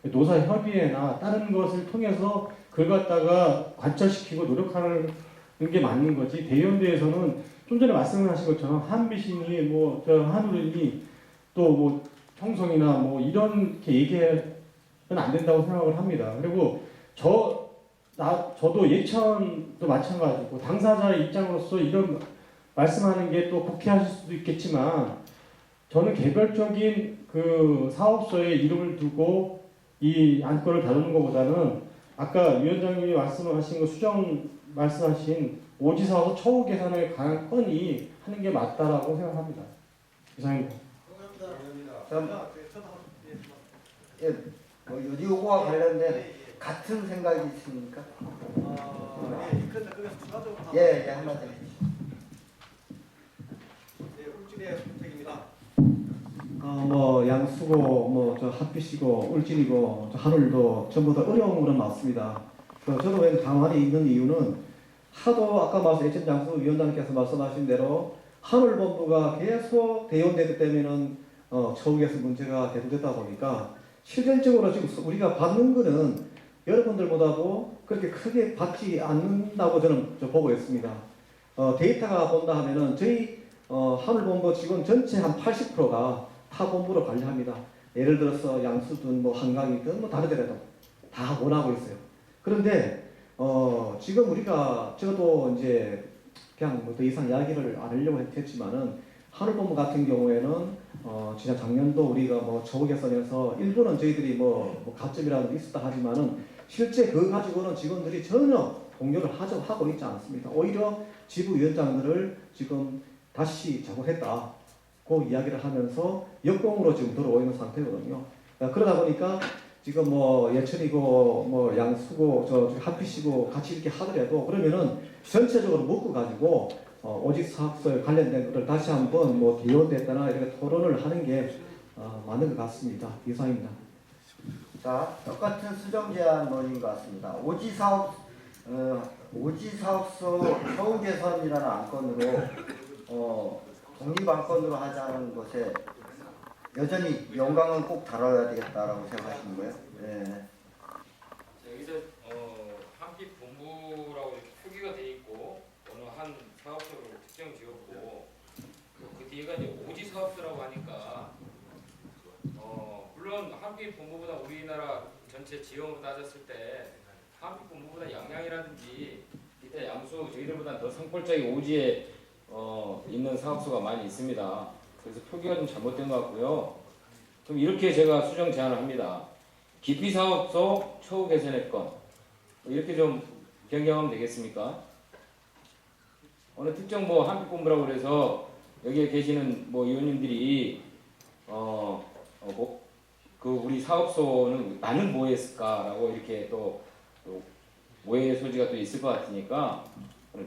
노사협의회나 다른 것을 통해서 그걸 갖다가 관철시키고 노력하는 게 맞는 거지. 대의원대회에서는 좀 전에 말씀하신 것처럼 한비신이 한우른이 또 형성이나 이렇게 얘기해는 안 된다고 생각을 합니다. 그리고 저도 예천도 마찬가지고 당사자의 입장으로서 이런 말씀하는 게 또 국회하실 수도 있겠지만 저는 개별적인 그 사업소에 이름을 두고 이 안건을 다루는 것보다는 아까 위원장님이 말씀하신 말씀하신 오지사와서 처우 개선에 관한 건이 하는 게 맞다라고 생각합니다. 이상입니다. 요거와 관련된 같은 생각이 있습니까? 예, 한마디 해주시죠. 울진의 선택입니다. 양수고, 핫빛이고, 울진이고, 하늘도 전부 다 어려움으로 나왔습니다. 저도 왜 가만히 있는 이유는 하도 아까 예천장수 위원장님께서 말씀하신 대로 하늘본부가 계속 대의원되기 때문에는 처우 개선 문제가 계속됐다 보니까 실질적으로 지금 우리가 받는 거는 여러분들보다도 그렇게 크게 받지 않는다고 저는 보고 있습니다. 데이터가 본다 하면은 저희 하늘본부 직원 전체 한 80%가 타본부로 관리합니다. 예를 들어서 양수든 한강이든 다르더라도 다 원하고 있어요. 그런데 지금 우리가 저도 이제 그냥 더 이상 이야기를 안 하려고 했지만은 하늘본부 같은 경우에는 진짜 작년도 우리가 처우 개선해서 일부는 저희들이 가점이라도 있었다 하지만은 실제 그거 가지고는 직원들이 전혀 동료를 하고 있지 않습니다. 오히려 지부위원장들을 지금 다시 작업했다. 그 이야기를 하면서 역공으로 지금 들어오고 있는 상태거든요. 그러다 보니까 지금 예천이고 양수고 핫빛이고 같이 이렇게 하더라도 그러면은 전체적으로 묶어가지고 오직 사업소에 관련된 것을 다시 한번 대의원됐다나 이렇게 토론을 하는 게 맞는 것 같습니다. 이상입니다. 자, 똑같은 수정 제안 논의인 것 같습니다. 오지사업소 처우 개선이라는 안건으로 독립 안건으로 하자는 것에 여전히 영광은 꼭 다뤄야 되겠다라고 생각하시는 거예요? 네. 여기서 한빛 본부라고 이렇게 표기가 돼 있고 어느 한 사업소를 특정 지었고 그 뒤에가 이제 오지 사업소라고 하니까 물론 한빛 본부보다 우리나라 전체 지형으로 따졌을 때 한빛 본부보다 양양이라든지 이때 양수 저희들보다 더 성골짜기 오지에 있는 사업소가 많이 있습니다. 그래서 표기가 좀 잘못된 것 같고요. 그럼 이렇게 제가 수정 제안을 합니다. 기피사업소 처우 개선의 건 이렇게 좀 변경하면 되겠습니까? 어느 특정 뭐 한빛본부라고 그래서 여기에 계시는 뭐 의원님들이 그 우리 사업소는 나는 뭐 했을까라고 이렇게 또 오해의 소지가 또 있을 것 같으니까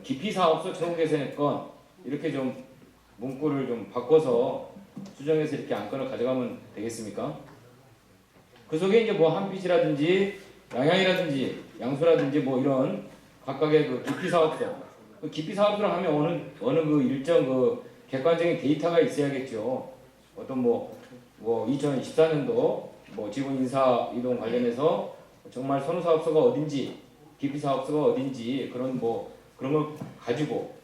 기피사업소 처우 개선의 건 이렇게 좀 문구를 좀 바꿔서 수정해서 이렇게 안건을 가져가면 되겠습니까? 그 속에 이제 뭐 한빛이라든지 양양이라든지 양수라든지 뭐 이런 각각의 그 기피사업소 그 기피사업소를 하면 어느 그 일정 그 객관적인 데이터가 있어야겠죠. 어떤 뭐 2024년도 뭐 직원 인사 이동 관련해서 정말 선호사업소가 어딘지 기피사업소가 어딘지 그런 걸 가지고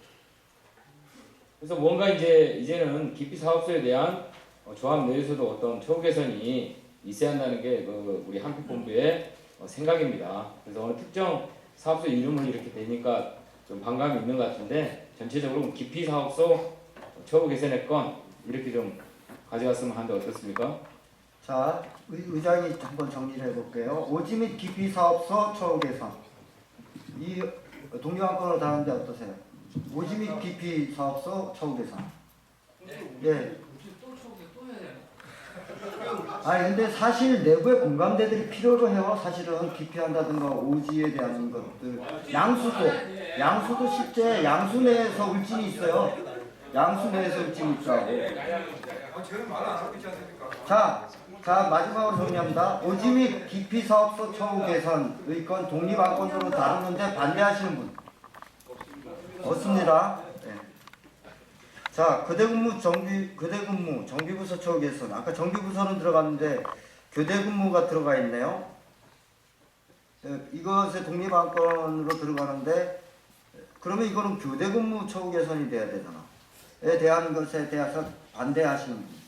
그래서 뭔가 이제는 기피사업소에 대한 조합 내에서도 어떤 처우 개선이 있어야 한다는 게 그 우리 한빛본부의 생각입니다. 그래서 어느 특정 사업소 이름을 이렇게 대니까 좀 반감이 있는 것 같은데 전체적으로 기피사업소 처우 개선의 건 이렇게 좀 가져갔으면 하는데 어떻습니까? 자, 의장이 한번 정리를 해볼게요. 오지 및 기피 사업소 처우 개선. 이 동료안건으로 다루는데 어떠세요? 오지 및 기피 사업소 처우 개선. 예. 아니 근데 사실 내부의 공감대들이 필요로 해요. 사실은 기피한다든가 오지에 대한 것들. 양수도 실제 양수 내에서 울진이 있어요. 양수 내에서 울진이 있다고. 자 마지막으로 정리합니다. 오지 및 기피 사업소 처우 개선 의건 독립안건으로 다루는데 반대하시는 분 없습니다. 네. 자 교대근무 정비부서 처우 개선. 아까 정비부서는 들어갔는데 교대근무가 들어가 있네요. 이것의 독립안건으로 들어가는데 그러면 이거는 교대근무 처우 개선이 돼야 되잖아. 에 대한 것에 대해서 반대하시는 분.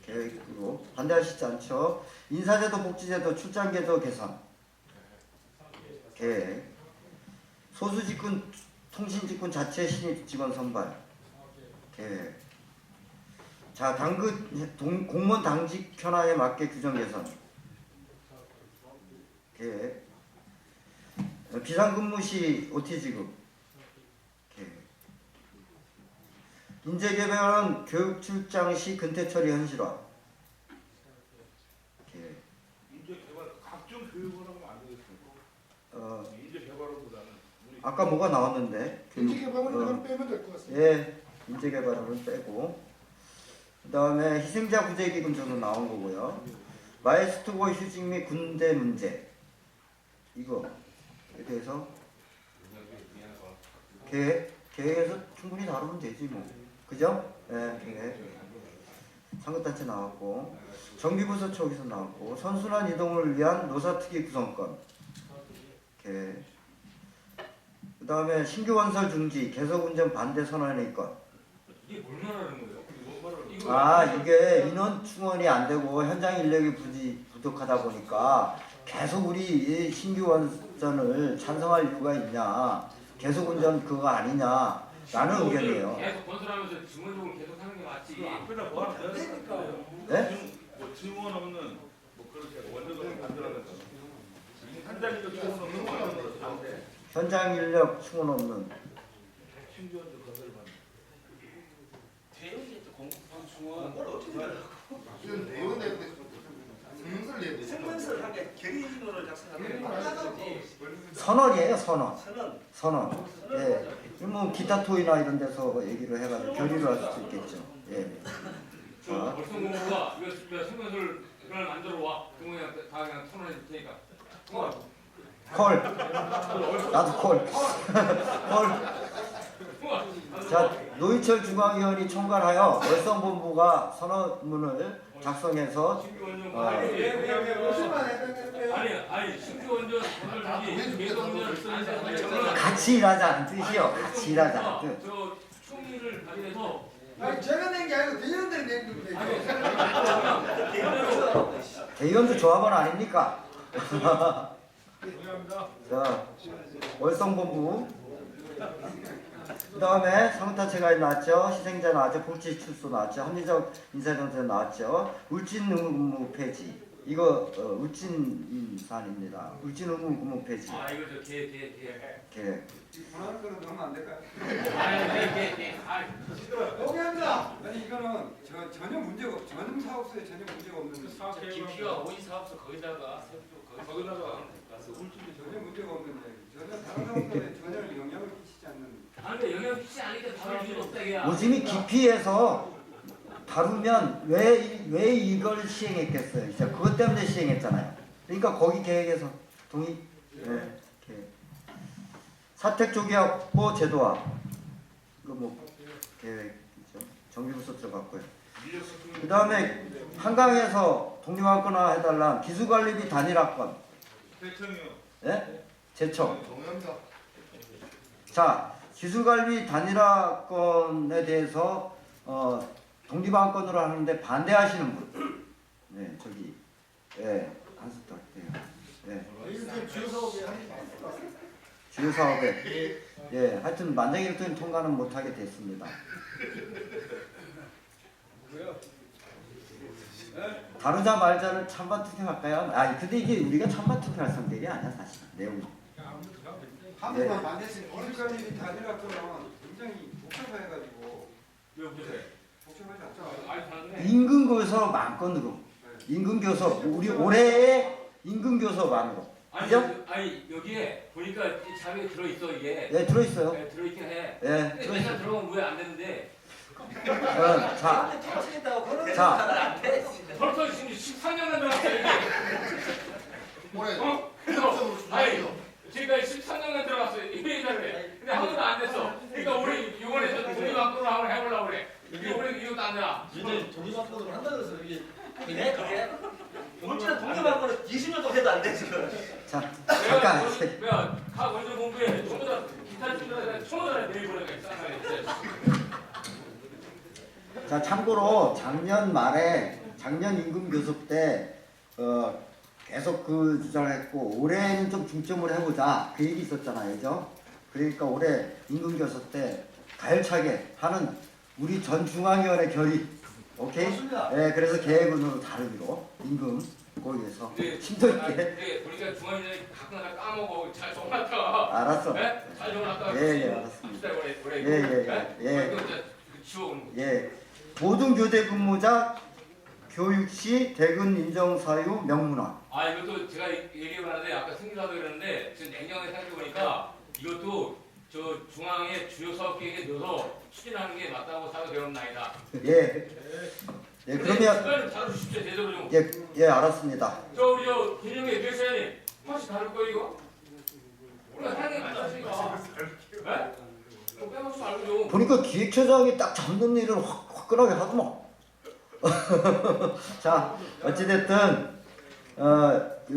계획으로 반대하시지 않죠. 인사제도, 복지제도, 출장제도 개선 계획. 소수직군, 통신직군 자체 신입 직원 선발 계획. 자, 공무원 당직 현황에 맞게 규정 개선 계획. 비상근무 시 OT 지급 계획. 인재개발은 교육 출장 시 근태 처리 현실화 계획. 인재개발 각종 교육을 하면 안 되겠습니까? 인재개발보다는 아까 뭐가 나왔는데 인재개발은 빼면 될 것 같습니다. 예, 인재개발은 빼고 그 다음에 희생자 구제기금 저도 나온 거고요. 마에스트고 휴직 및 군대 문제 이거에 대해서 계획에서 충분히 다루면 되지 뭐. 그죠? 네, 계획. 상급단체 나왔고 정비부서 쪽에서 나왔고 선순환 이동을 위한 노사특위 구성권 계획. 그 다음에 신규 건설 중지 계속운전 반대 선언의 건. 이게 뭘 말하는 거예요? 이게 인원 충원이 안 되고 현장 인력이 부족하다 보니까 계속 우리 신규 원전을 찬성할 이유가 있냐, 계속 운전 그거 아니냐 라는 의견이에요. 계속 건설하면서 증원적으로 계속 하는 게 맞지. 앞에다 뭐 하나 더 네? 뭐 증원 없는 뭐 그렇게 원전을 만들어서 현장 인력 증원 없는 원전으로 사는데 현장 인력 충원 없는 신규 원전 건설 만 대형이 공급방 중원 뭘 어떻게 하려고? 성명서를 하게 결의인으로 작성하는 선언이에요, 선언. 예. 뭐 기타 토이나 이런 데서 얘기를 해가지고 결의를 할 수도 있겠죠. 예. 벌성공부가 이거 성명서를 만들어 와. 그러면 다 그냥 토론해 줄 테니까. 콜. 나도 콜. 자, 노희철 중앙위원이 총괄하여 월성본부가 선언문을 작성해서 아니 신규 원전 건설 계속 운전을 쓰는 같이 일하자는 뜻이요. 같이 일하자는 뜻. 저 총리를 발의해서 제가 낸 게 아니고 대의원들이 낸 겁니다. 대의원도 조합원 아닙니까? 자, 월성본부 그 다음에 상호타체가 나왔죠. 희생자 나왔죠. 복지 출소 나왔죠. 합리적 인사정책 나왔죠. 울진 의무 폐지. 이거 울진산입니다. 울진 의무 폐지. 아 이거 저 개. 불안한 거는 넣으면 안 될까요? 개. 동의합니다. 아니 이거는 전혀 문제가 전용 사업소에 전혀 문제가 없는 깊이가 5인 사업소 거기다가 전혀 문제가 없는 얘기. 전혀 다른 사업소에 전혀 영향을 끼치지 않는. 아니 영향 끼치지 않으니까 다룰 이유가 없다 이게. 오줌이 깊이에서 다루면 왜 이걸 시행했겠어요? 진짜 그것 때문에 시행했잖아요. 그러니까 거기 계획에서 동의. 네. 사택 조기확보 제도화. 이거 뭐 계획이죠. 정비부서 들어갔고요. 그 다음에 한강에서 독립학교나 해달라 기수관리비 단일화권. 대청이요. 네? 제청. 자, 기수관리 단일화권에 대해서 독립안건으로 하는데 반대하시는 분. 네, 저기 한수 부탁드려요. 네. 주요 사업에. 예, 하여튼 만장일도인 통과는 못하게 됐습니다. 다루자 말자를 찬반 투표할까요? 아니, 근데 이게 우리가 찬반 투표할 성격이 아니야, 사실. 내용이. 한 분만 반대했으니 기술관리비 단일화권은 굉장히 복잡해가지고. 왜 복잡해? 복잡하지 않죠? 임금교섭 만건으로. 임금교섭 우리 올해의 임금교섭안으로. 그죠? 아니 여기에 보니까 이 자료에 들어 있어 이게. 네, 들어 있어요. 네, 들어 있긴 해. 네, 근데 맨날 들어가면 왜 안 되는데? 자, 벌써 지금 13년간 들어갔어요 이게. 그래서 아니 지금까지 13년간 들어갔어요 이 회의자료에. 근데 한 번도 안 됐어. 그러니까 우리 이번에 저 독립학교를 한번 해보려고 그래. 이것도 안 되나? 이제 독립학교를 한다 그래서 이게 그게 울진은 독립학교는 20년도 해도 안 돼 지금. 자, 잠깐. 내가 가 먼저 공부해. 전부 기타 친구들 천원을 내일 보내가 있어. 자, 참고로 작년 말에 작년 임금교섭 때 계속 그 주장을 했고 올해는 좀 중점을 해보자 그 얘기 있었잖아요, 그죠? 그러니까 올해 임금교섭 때 가열차게 하는 우리 전 중앙위원회 결의, 오케이? 네, 그래서 계획은으로 다르기로 임금 거기에서 심도 있게. 보니까 중앙위원회 가끔가다 까먹어. 잘 적어놨다. 알았어. 네? 잘 적어놨다. 예, 알았습니다. 예. 모든 교대 근무자 교육 시 대근 인정 사유 명문화. 아 이것도 제가 얘기해봤는데 아까 승기사도 그랬는데 지금 냉정하게 생각해보니까 이것도 저 중앙의 주요 사업 계획에 넣어서 추진하는 게 맞다고 생각되었나이다. 예. 예, 그러면 시간을 다뤄주십시오 제대로 좀. 예, 알았습니다. 저 우리 저 김영애 교수님 혹시 다룰 거예요 이거? 우리가 하는 게 맞았으니까. 네? 뭐 빼먹지 말고 좀. 보니까 기획처장이 딱 잡는 일을 화끈하게 하더만. 자, 어찌됐든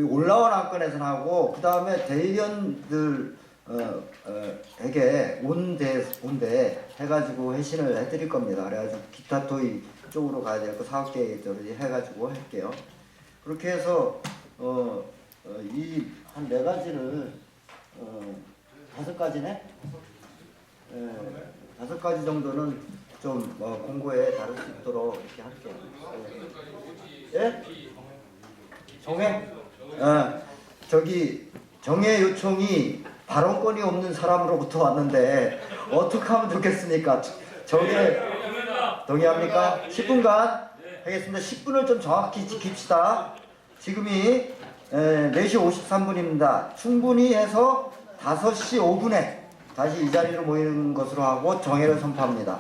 올라온 안건에서는 하고 그 다음에 대의원들 에게 온대 해가지고 회신을 해드릴 겁니다. 그래가지고 기타 토의 쪽으로 가야 될 거 사업계획대로 해가지고 할게요. 그렇게 해서 이 한 4가지를 5가지네? 5가지 정도는 좀 공고에 다룰 수 있도록 이렇게 할게요. 예? 정해? 저기 정해 요청이 발언권이 없는 사람으로부터 왔는데 어떻게 하면 좋겠습니까? 정해 동의합니까? 10분간 하겠습니다. 10분을 좀 정확히 지킵시다. 지금이 4시 53분입니다. 충분히 해서 5시 5분에 다시 이 자리로 모이는 것으로 하고 정해를 선포합니다.